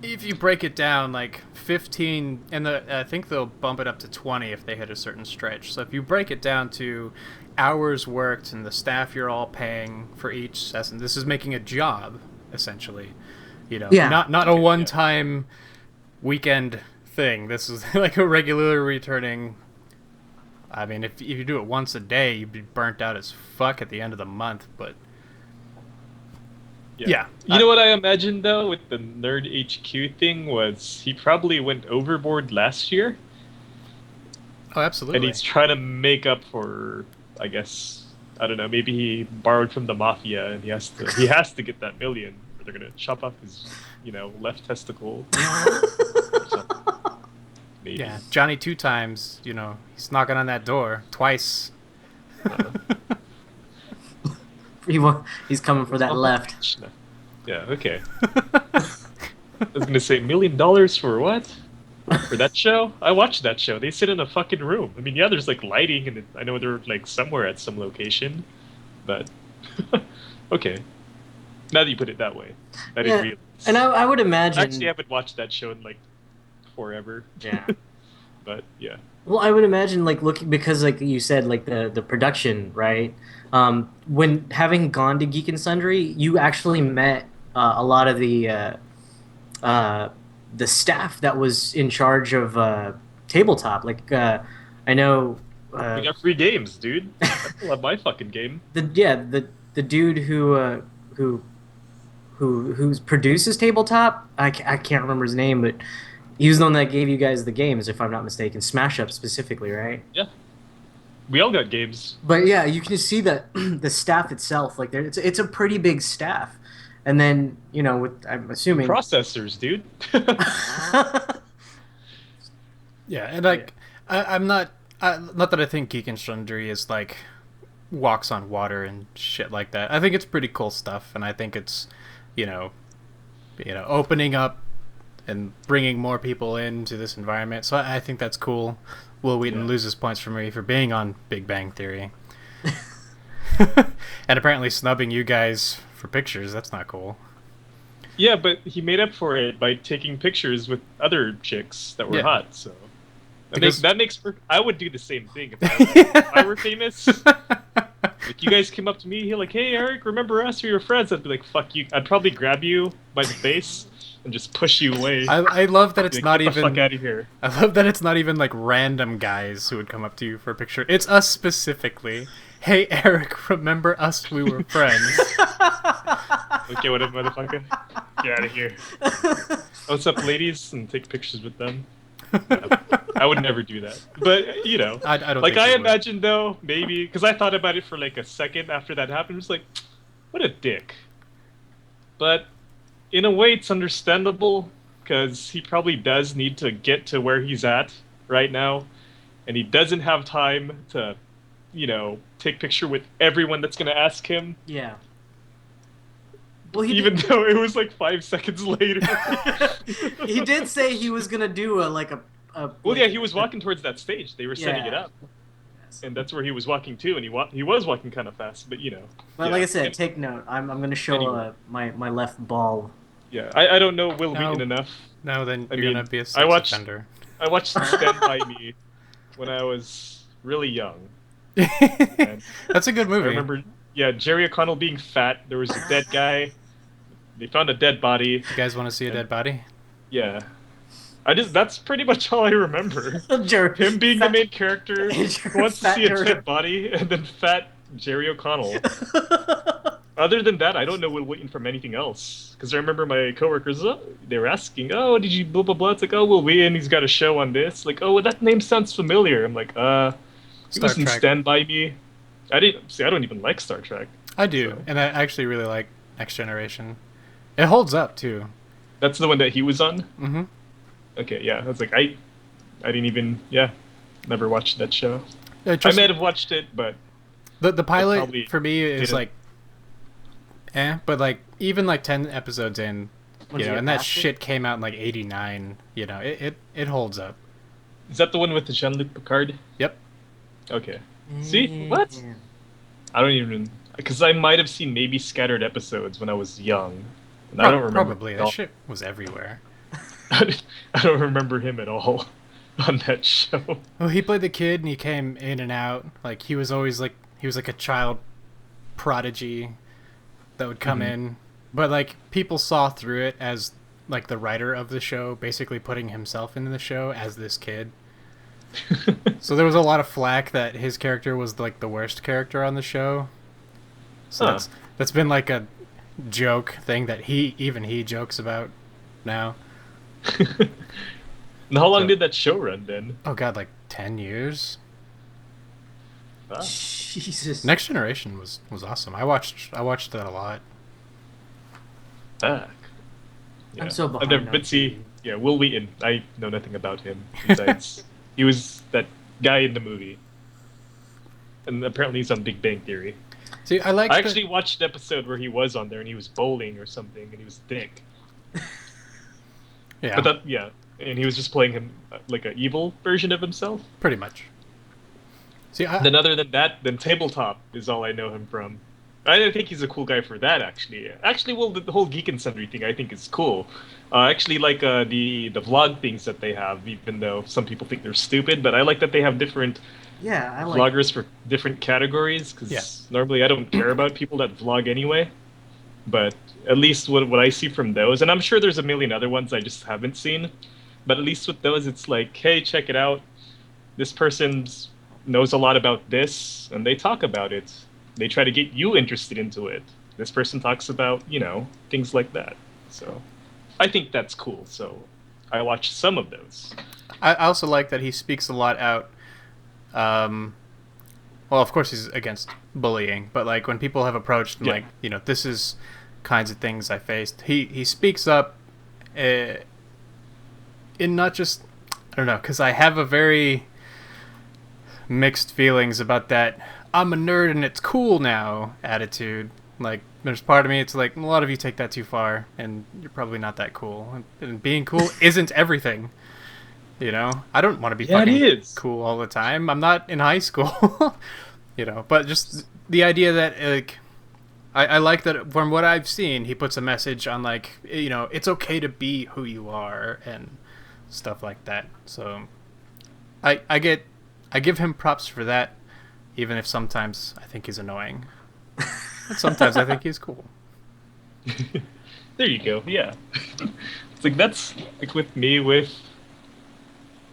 if you break it down, like 15, and I think they'll bump it up to 20 if they hit a certain stretch. So if you break it down to hours worked and the staff you're all paying for each session, this is making a job essentially. You know, Yeah. not a one-time weekend thing. This is like a regular returning. I mean, if you do it once a day, you'd be burnt out as fuck at the end of the month. But yeah. You know what I imagined though with the Nerd HQ thing was he probably went overboard last year, Oh, absolutely. and he's trying to make up for, I guess, I don't know, maybe he borrowed from the mafia and he has to get that million, or they're gonna chop off his, left testicle. Or something. Maybe. Yeah, Johnny 2 times. You know, he's knocking on that door twice. He's coming for that left. Yeah, okay. I was gonna say $1 million for what? For that show? I watched that show. They sit in a fucking room. I mean, yeah, there's like lighting, and I know they're like somewhere at some location, but okay. Now that you put it that way, I didn't realize. And I would imagine. Actually, I haven't watched that show in like forever. Yeah. But yeah. Well, I would imagine like looking because like you said like the production, right? When having gone to Geek and Sundry, you actually met a lot of the staff that was in charge of tabletop. Like I know We got free games, dude. I love my fucking game. the dude who produces tabletop. I can't remember his name, but he was the one that gave you guys the games, if I'm not mistaken. Smash Up specifically, right? Yeah. We all got games. But yeah, you can see that the staff itself, like it's a pretty big staff, and then with I'm assuming Processors, dude. Yeah, and like I'm not that I think Geek and Sundry is like walks on water and shit like that. I think it's pretty cool stuff, and I think it's opening up and bringing more people into this environment. So I think that's cool. Will Wheaton loses points for me for being on Big Bang Theory. And apparently snubbing you guys for pictures. That's not cool. Yeah, but he made up for it by taking pictures with other chicks that were hot, so... That makes I would do the same thing if I were famous. Like, you guys came up to me, like, hey, Eric, remember us? We were friends. I'd be like, fuck you. I'd probably grab you by the face and just push you away. I love that it's like, not get even... the fuck out of here. I love that it's not even, like, random guys who would come up to you for a picture. It's us specifically. Hey, Eric, remember us? We were friends. Okay, what up, motherfucker? Get out of here. What's up, ladies? And take pictures with them. I would never do that. But, I don't like, think I you would. imagined, though, maybe... Because I thought about it for, like, a second after that happened. It was like, what a dick. But... in a way, it's understandable, because he probably does need to get to where he's at right now, and he doesn't have time to take picture with everyone that's gonna ask him, Yeah. Well, he even did. though it was like 5 seconds later. He did say he was gonna do a like a Well, like yeah, he was walking towards that stage. They were setting it yeah. up, Yes. and that's where he was walking to, and he was walking kind of fast, but But like yeah. I said, take note. I'm gonna show Anyway, my left ball. yeah, I don't know Will Wheaton No, enough. no, then I you're gonna mean, be a I sex watched offender. I watched Stand By Me when I was really young, and That's a good I movie. remember, yeah, Jerry O'Connell being fat. There was a dead guy. They found a dead body, You guys want to see a and dead body? yeah, that's pretty much all I remember. Him being the Fat, main character who wants to see fat a Jerry. dead body, and then fat Jerry O'Connell. Other than that, I don't know Will Wheaton from anything else. Because I remember my coworkers, they were asking, "Oh, did you blah blah blah?" It's like, "Oh, Will Wheaton, he's got a show on this." Like, "Oh, well, that name sounds familiar." I'm like, he Star was in Trek. Stand By Me." I didn't see. I don't even like Star Trek, I do, so and I actually really like Next Generation. It holds up too. that's the one that he was on. Mm-hmm. Okay, yeah, I was like, I didn't even, yeah, never watched that show. Yeah, I trust might have watched it, but the I pilot probably for me is didn't. like, but like even like 10 episodes in, Once you get and that past it? shit came out in like '89. It holds up. Is that the one with the Jean-Luc Picard? Yep. Okay. See? What? I don't even, because I might have seen maybe scattered episodes when I was young, and I don't remember Probably at that all. shit was everywhere. I don't remember him at all on that show. Well, he played the kid, and he came in and out. Like he was like a child prodigy that would come Mhm. in, but like people saw through it as like the writer of the show basically putting himself into the show as this kid. So there was a lot of flack that his character was like the worst character on the show. So Huh. that's been like a joke thing that he jokes about now. And how long So, did that show run then? oh god, like 10 years. Ah, Jesus. Next Generation was awesome. I watched that a lot. back. I'm Yeah. so I've behind never, on but see, TV. yeah, Will Wheaton. I know nothing about him besides he was that guy in the movie, and apparently he's on Big Bang Theory. See, I like I actually watched an episode where he was on there and he was bowling or something, and he was thick. yeah, But that, yeah, and he was just playing him like an evil version of himself. pretty much. See, Then other than that, then Tabletop is all I know him from. I think he's a cool guy for that, actually. Actually, well, the whole Geek and Sundry thing I think is cool. I actually like the vlog things that they have, even though some people think they're stupid. But I like that they have different Yeah, I like. vloggers for different categories, because Yeah. normally I don't care about people that vlog anyway. But at least what I see from those, and I'm sure there's a million other ones I just haven't seen, but at least with those, it's like, hey, check it out. This person's knows a lot about this, and they talk about it. They try to get you interested into it. This person talks about, things like that. So I think that's cool. So I watched some of those. I also like that he speaks a lot out. Well, of course he's against bullying, but like when people have approached him, Yeah. like this is kinds of things I faced. He speaks up, in not just I don't know, because I have a very mixed feelings about that I'm a nerd and it's cool now attitude. Like there's part of me it's like a lot of you take that too far and you're probably not that cool. And being cool isn't everything. I don't want to be Yeah, it fucking is. cool all the time. I'm not in high school. But just the idea that like I like that from what I've seen, he puts a message on like it's okay to be who you are and stuff like that. So I give him props for that, even if sometimes I think he's annoying. But sometimes I think he's cool. There you go. Yeah. It's like that's like with me with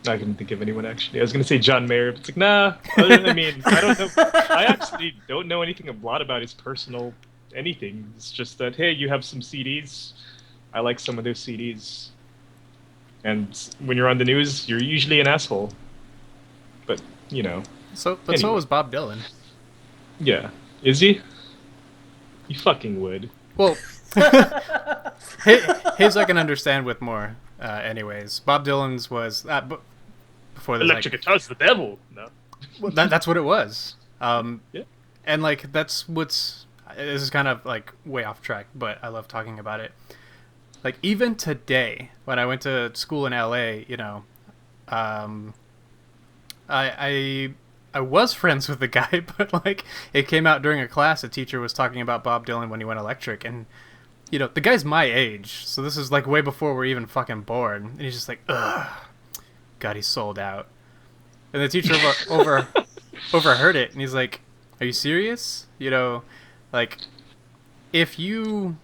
I couldn't think of anyone actually. I was gonna say John Mayer, but it's like nah. I mean, I don't know. I actually don't know anything a lot about his personal anything. It's just that hey, you have some CDs. I like some of those CDs. And when you're on the news, you're usually an asshole. But So Anyway. was Bob Dylan. yeah. Is he? You fucking would. Well, his I can understand with more. Anyways, Bob Dylan's was before this. Electric guitar's the devil. No. Well, that's what it was. Yeah. And like that's what's this is kind of like way off track, but I love talking about it. Like even today, when I went to school in LA, um, I I was friends with the guy, but like it came out during a class. A teacher was talking about Bob Dylan when he went electric, and the guy's my age, so this is like way before we're even fucking born. And he's just like, ugh, God, he's sold out. And the teacher overheard it, and he's like, "Are you serious? Like if you,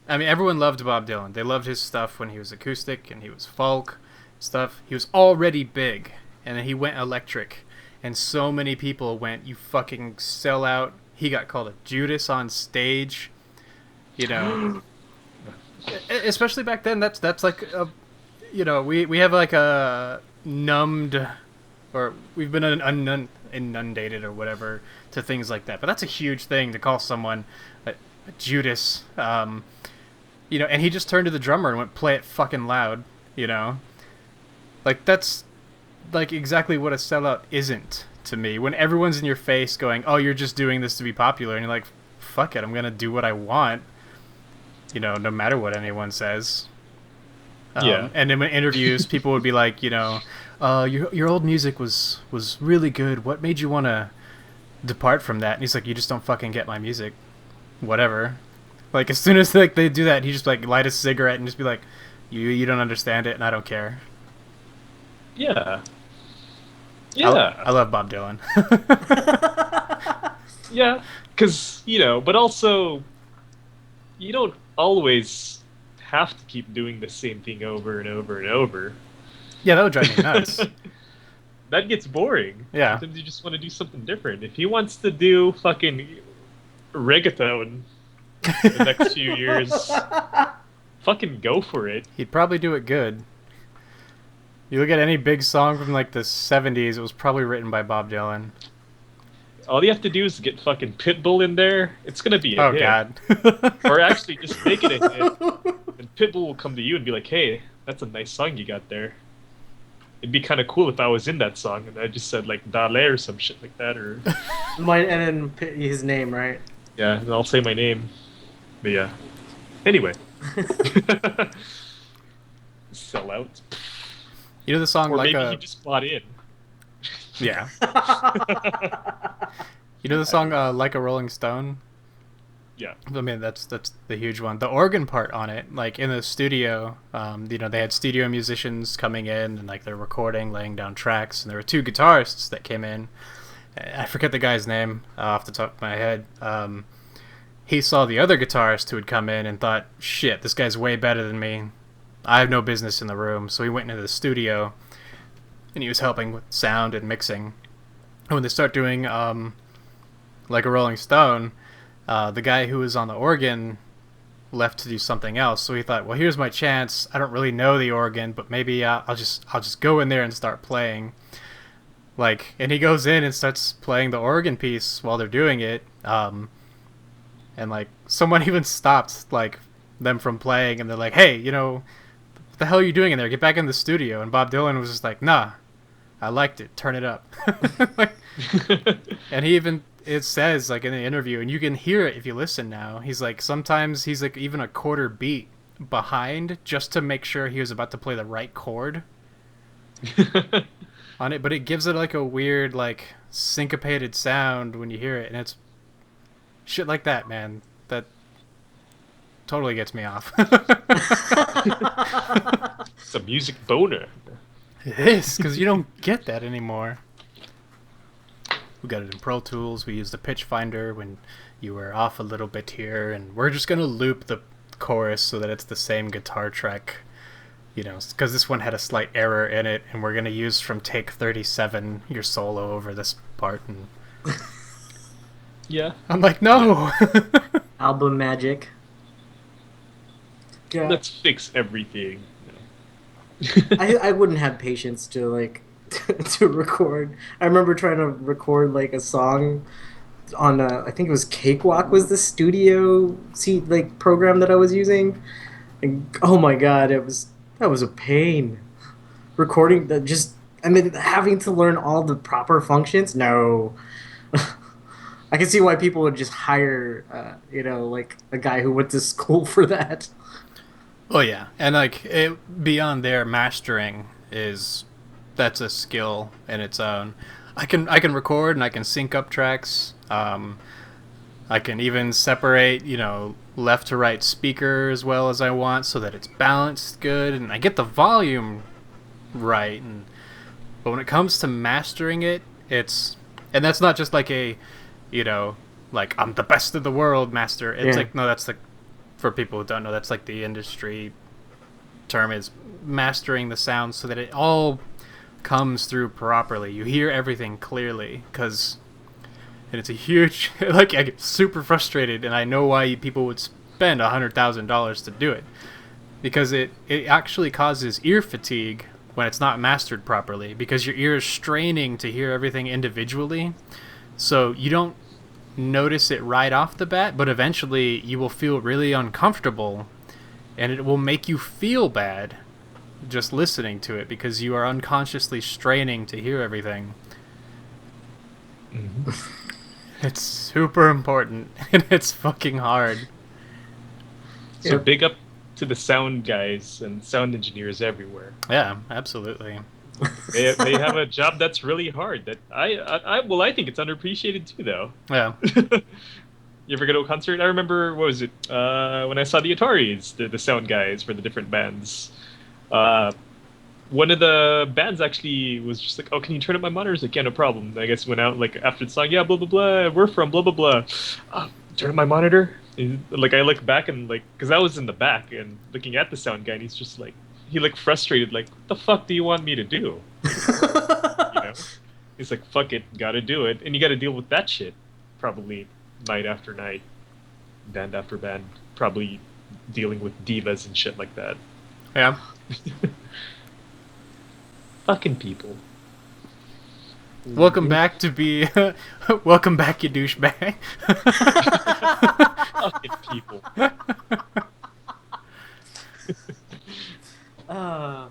I mean, everyone loved Bob Dylan. They loved his stuff when he was acoustic and he was folk stuff. He was already big, and then he went electric, and so many people went, "You fucking sellout." He got called a Judas on stage. You know, especially back then. That's like we have like a numbed, or we've been inundated or whatever to things like that. But that's a huge thing to call someone a Judas. And he just turned to the drummer and went, "Play it fucking loud." Like that's like exactly what a sellout isn't to me. When everyone's in your face going, "Oh, you're just doing this to be popular," and you're like, "Fuck it, I'm gonna do what I want." No matter what anyone says. Yeah. And in interviews, people would be like, your old music was really good. What made you want to depart from that? And he's like, "You just don't fucking get my music." Whatever. Like as soon as like they do that, he just like light a cigarette and just be like, "You don't understand it, and I don't care." Yeah. I love Bob Dylan. Yeah. Because, but also, you don't always have to keep doing the same thing over and over and over. Yeah, that would drive me nuts. That gets boring. Yeah. Sometimes you just want to do something different. If he wants to do fucking reggaeton the next few years, fucking go for it. He'd probably do it good. You look at any big song from like the 70s, it was probably written by Bob Dylan. All you have to do is get fucking Pitbull in there. It's gonna be a hit. God. Or actually just make it a hit. And Pitbull will come to you and be like, "Hey, that's a nice song you got there. It'd be kind of cool if I was in that song." And I just said like Dale or some shit like that, or And then his name, right? yeah, and I'll say my name. But yeah. Anyway. Sell out. You know the song Or like maybe he just bought in. Yeah. You know the song "Like a Rolling Stone"? Yeah. I mean, that's the huge one. The organ part on it, like in the studio, they had studio musicians coming in and like they're recording, laying down tracks, and there were two guitarists that came in. I forget the guy's name off the top of my head. He saw the other guitarist who had come in and thought, "Shit, this guy's way better than me. I have no business in the room." So he went into the studio, and he was helping with sound and mixing. And when they start doing "Like a Rolling Stone," the guy who was on the organ left to do something else. So he thought, "Well, here's my chance. I don't really know the organ, but maybe I'll just go in there and start playing." And he goes in and starts playing the organ piece while they're doing it. And like someone even stopped like them from playing, and they're like, "Hey, what the hell are you doing in there? Get back in the studio." And Bob Dylan was just like, "Nah, I liked it. Turn it up." And it says like in the interview, and you can hear it if you listen now. He's like, sometimes he's like even a quarter beat behind just to make sure he was about to play the right chord on it. But it gives it like a weird like syncopated sound when you hear it, and it's shit like that, man. That totally gets me off. It's a music boner. It is, because you don't get that anymore. We got it in Pro Tools. We used the pitch finder when you were off a little bit here, and we're just gonna loop the chorus so that it's the same guitar track, because this one had a slight error in it, and we're gonna use from take 37 your solo over this part. And Yeah. I'm like, no. Album magic. Yeah. Let's fix everything. I wouldn't have patience to like to record. I remember trying to record like a song on I think it was Cakewalk was the studio program that I was using. And oh my god, that was a pain. Recording having to learn all the proper functions. No. I can see why people would just hire, like a guy who went to school for that. Oh yeah, and like beyond there, mastering is that's a skill in its own. I can record and I can sync up tracks. I can even separate left to right speaker as well as I want so that it's balanced good, and I get the volume right. But when it comes to mastering it, and that's not just like you know like I'm the best in the world master. It's Yeah. like no, that's the for people who don't know, that's like the industry term is mastering the sound so that it all comes through properly. You hear everything clearly because and it's a huge like I get super frustrated, and I know why people would spend $100,000 to do it because it actually causes ear fatigue when it's not mastered properly because your ear is straining to hear everything individually, so you don't notice it right off the bat, but eventually you will feel really uncomfortable and it will make you feel bad just listening to it because you are unconsciously straining to hear everything. Mhm. It's super important and it's fucking hard. So Yep. big up to the sound guys and sound engineers everywhere. Yeah, absolutely. They have a job that's really hard. That well, I think it's underappreciated too, though. Yeah. You ever go to a concert? I remember what was it when I saw the Ataris, the sound guys for the different bands. Uh, One of the bands actually was just like, "Oh, can you turn up my monitors?" Like, yeah, no problem. I guess went out like after the song, yeah, blah blah blah. We're from blah blah blah. Turn up my monitor. And, like I look back and like, because I was in the back and looking at the sound guy, and he's just like, he looked frustrated, like, "What the fuck do you want me to do?" You know? He's like, "Fuck it, gotta do it," and you got to deal with that shit, probably night after night, band after band, probably dealing with divas and shit like that. Yeah. Fucking people. Welcome back to be welcome back, you douchebag. Fucking people. uh,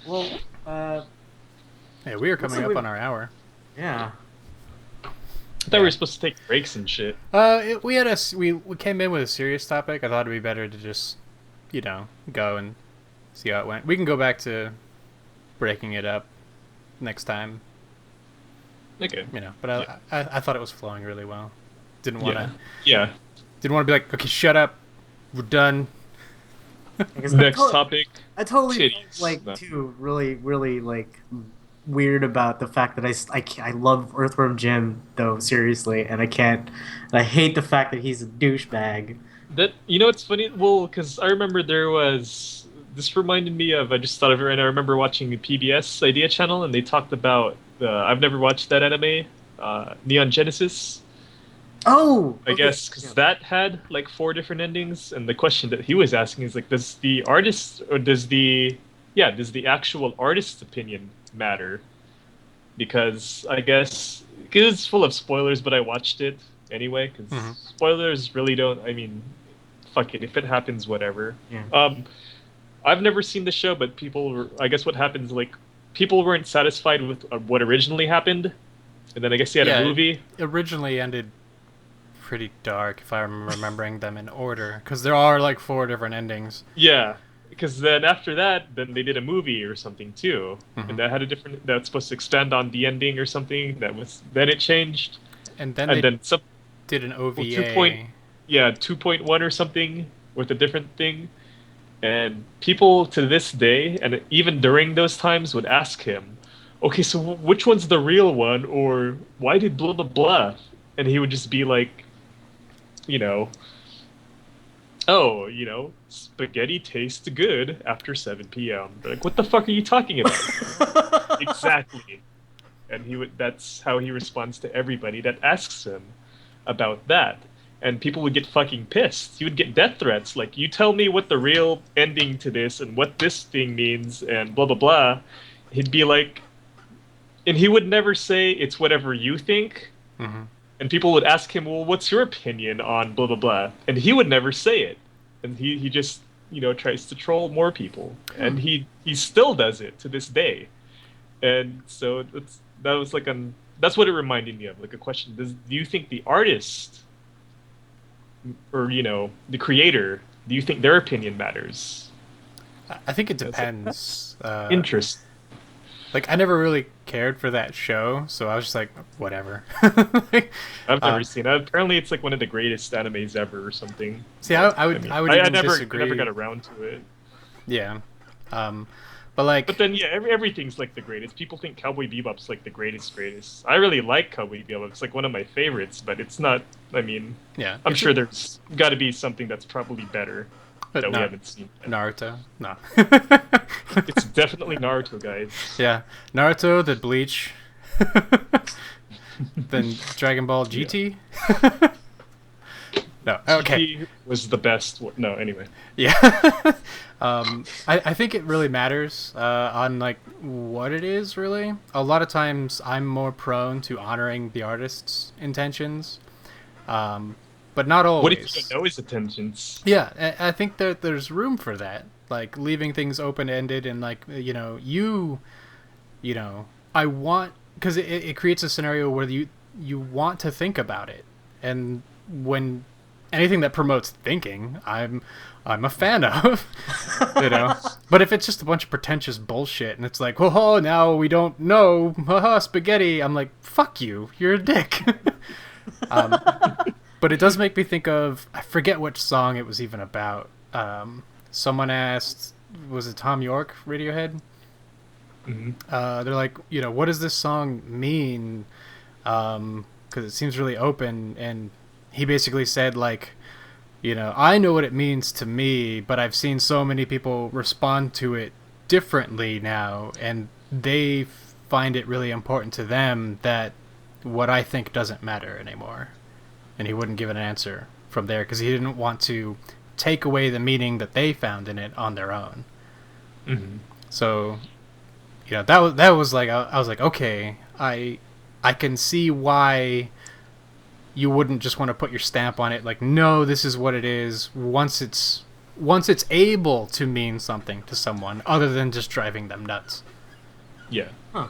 well, Hey, we are looks coming like up we, on our hour. yeah. I thought we were supposed to take breaks and shit. We came in with a serious topic. I thought it'd be better to just, go and see how it went. We can go back to breaking it up next time, Okay. But Yeah. I thought it was flowing really well. Didn't want Yeah. to Yeah. didn't want to be like, okay, shut up, we're done. Because Next topic. I totally feel Titties. like No. too really really like weird about the fact that I love Earthworm Jim though seriously, and I can't. And I hate the fact that he's a douchebag. That it's funny. Well, because I remember there was. This reminded me of. I just thought of it right now. I remember watching the PBS Idea Channel, and they talked about. I've never watched that anime, Neon Genesis. Oh, I okay. guess because Yeah. that had like four different endings, and the question that he was asking is like, does the artist or does the actual artist's opinion matter? Because I guess because it's full of spoilers, but I watched it anyway because Hmm. spoilers really don't. I mean, fuck it, if it happens, whatever. Yeah. I've never seen the show, but I guess what happens like people weren't satisfied with what originally happened, and then I guess they had a Yeah, it movie. originally ended pretty dark if I'm remembering them in order, because there are like four different endings. Yeah, because then after that, then they did a movie or something too, Hmm. and that had a different. That's supposed to expand on the ending or something. That was then it changed, And then and they then some did an well, 2 point OVA. yeah 2.1 or something with a different thing. And people to this day, and even during those times, would ask him, "Okay, so which one's the real one?" or "Why did blah blah blah?" And he would just be like, you know, "Oh, spaghetti tastes good after 7 p.m." They're like, "What the fuck are you talking about?" Exactly. And that's how he responds to everybody that asks him about that. And people would get fucking pissed. He would get death threats like, "You tell me what the real ending to this and what this thing means and blah blah blah." He'd be like, and he would never say it's whatever you think. Hmm. And people would ask him, "Well, what's your opinion on blah blah blah?" And he would never say it. And he just tries to troll more people, and he still does it to this day. And so that was like that's what it reminded me of. Like a question: do you think the artist or the creator? Do you think their opinion matters? I think it That's like depends. interest. Like I never really cared for that show, so I was just like, whatever. Like, I've uh, never seen it. Apparently, it's like one of the greatest animes ever or something. see, But I I would mean, I would I even never disagree. got around to it. Yeah, but But like, then, yeah, everything's like the greatest. People think Cowboy Bebop's like the greatest. I really like Cowboy Bebop. It's like one of my favorites, but it's not. I mean, yeah, I'm sure there's got to be something that's probably better but that we not haven't seen yet. Naruto. No. It's definitely Naruto, guys. Yeah, Naruto, then Bleach, then Dragon Ball Yeah. GT. No, okay. GT was the best. No, anyway. Yeah. I think it really matters on like what it is really. A lot of times I'm more prone to honoring the artist's intentions, but not What if you don't always. know his intentions? Yeah, I think that there's room for that, like leaving things open ended and like you know I want because it creates a scenario where you want to think about it, and when anything that promotes thinking, I'm a fan of, you know. But if it's just a bunch of pretentious bullshit and it's like, oh, now we don't know, haha, spaghetti, I'm like, fuck you, you're a dick. um, but it does make me think of I forget which song it was even about. Someone asked, was it Tom York, Radiohead? Hmm. They're like, what does this song mean? Because it seems really open, and he basically said like, I know what it means to me, but I've seen so many people respond to it differently now, and they find it really important to them that what I think doesn't matter anymore. And he wouldn't give an answer from there because he didn't want to take away the meaning that they found in it on their own. Hmm. So, that was like I was like, okay, I can see why you wouldn't just want to put your stamp on it. Like, no, this is what it is. Once it's able to mean something to someone other than just driving them nuts. Yeah. Huh.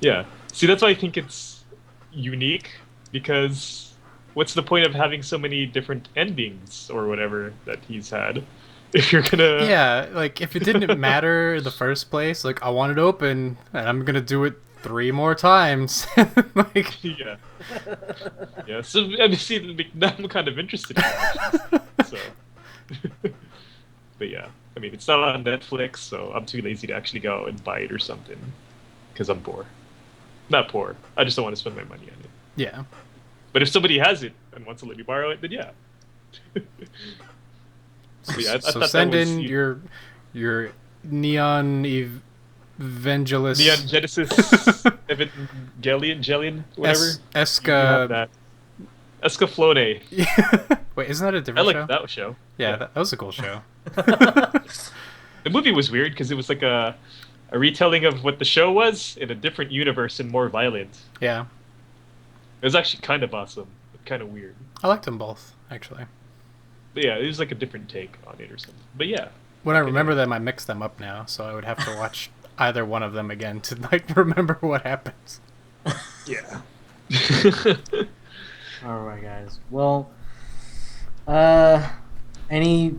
Yeah. See, that's why I think it's unique because what's the point of having so many different endings or whatever that he's had if you're gonna Yeah, like if it didn't matter in the first place, like I want it open and I'm gonna do it 3 more times. Like, yeah. Yeah. So I mean, see, now I'm kind of interested in it, actually. So, but yeah, I mean, it's not on Netflix, so I'm too lazy to actually go and buy it or something because I'm poor. Not poor. I just don't want to spend my money on it. yeah. But if somebody has it and wants to let me borrow it, then yeah. So, But yeah, I so thought that send was in your neon evangelist Neon Genesis Evangelion, whatever. You have Esca. that. Escaflowne. Wait, isn't that a I different like show? that show. Yeah, that was a cool show. The movie was weird because it was like a retelling of what the show was in a different universe and more violent. Yeah, It was actually kind of awesome, but kind of weird. I liked them both actually. But yeah, it was like a different take on it or something. But yeah, When I remember them, I mix them up now, so I would have to watch either one of them again to like remember what happens. yeah. All right, guys. Well, any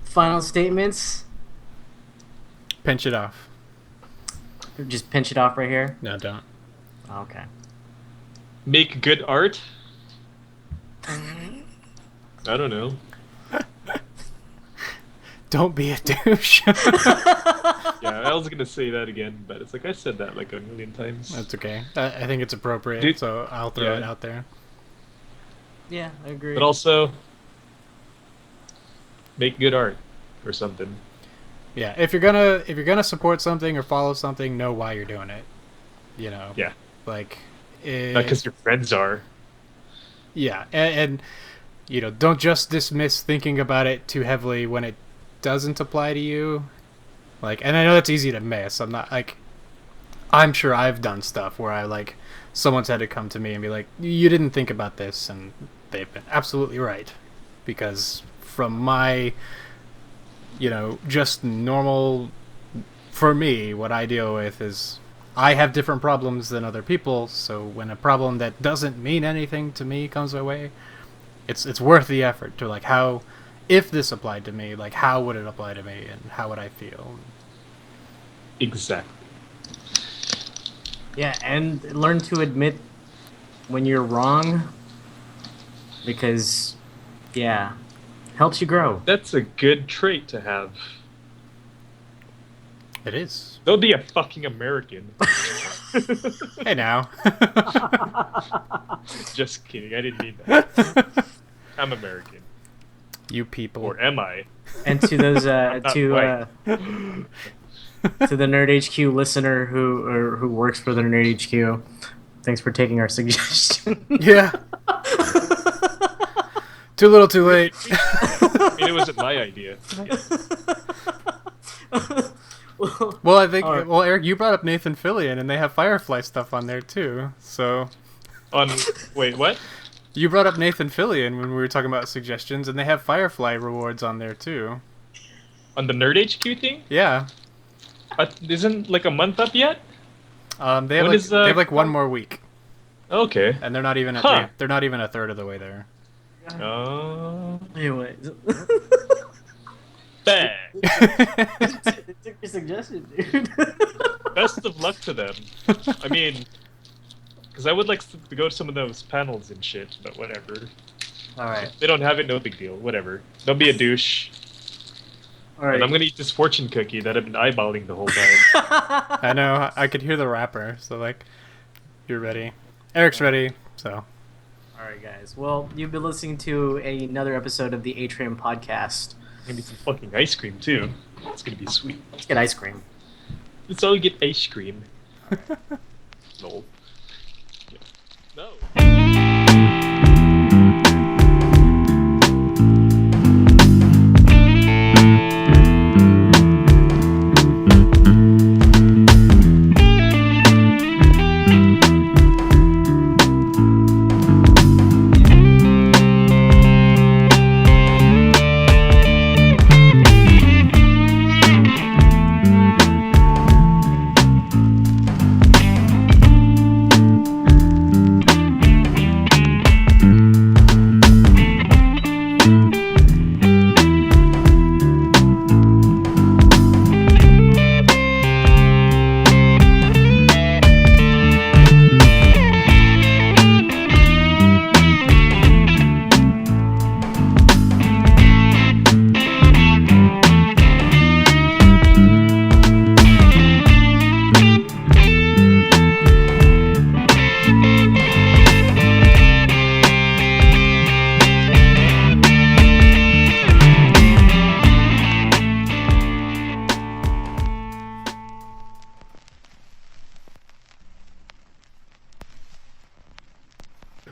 final statements? Pinch it off. Just pinch it off right here. No, don't. Okay. Make good art. I don't know. Don't be a douche. Yeah, I was gonna say that again, but it's like I said that like a million times. That's okay. I think it's appropriate, Dude, so I'll throw it yeah. out there. Yeah, I agree. But also, make good art or something. Yeah, if you're gonna support something or follow something, know why you're doing it. Yeah, Like, not because your friends are. yeah, and don't just dismiss thinking about it too heavily when it doesn't apply to you. Like, and I know that's easy to miss. I'm not like, I'm sure I've done stuff where I like, someone's had to come to me and be like, you didn't think about this, and they've been absolutely right, because from my, just normal, for me, what I deal with is, I have different problems than other people, so when a problem that doesn't mean anything to me comes my way, it's worth the effort to like how if this applied to me, like how would it apply to me and how would I feel? Exactly. Yeah, and learn to admit when you're wrong because, yeah, helps you grow. That's a good trait to have. It is. Don't be a fucking American. Hey now. Just kidding. I didn't mean that. I'm American. You people. Or am I? And to those Not white. to the Nerd HQ listener who works for the Nerd HQ, thanks for taking our suggestion. Yeah. Too little, too late. I mean, it wasn't my idea. Well, I think. All right. Well, Eric, you brought up Nathan Fillion, and they have Firefly stuff on there too. So. Wait, what? You brought up Nathan Fillion when we were talking about suggestions, and they have Firefly rewards on there too. On the Nerd HQ thing? Yeah. Isn't like a month up yet? They have When like, is, they have like one more week, Okay. and they're not even at Huh. they're not even a third of the way there. Anyways. Bang. They took your suggestion, dude. Best of luck to them. I mean, because I would like to go to some of those panels and shit, but whatever. Alright. They don't have it, no big deal. Whatever. Don't be a douche. Alright. And I'm gonna eat this fortune cookie that I've been eyeballing the whole time. I know. I could hear the wrapper, so like, you're ready. Eric's ready, so. Alright, guys. Well, you've been listening to another episode of the Atrium Podcast. Maybe some fucking ice cream too. It's gonna be sweet. Let's get ice cream. Let's all get ice cream. No. Yeah. No.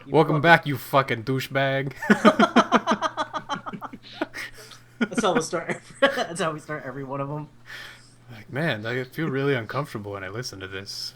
Welcome back, you fucking douchebag. That's how we start. That's how we start every one of them. Like, man, I feel really uncomfortable when I listen to this.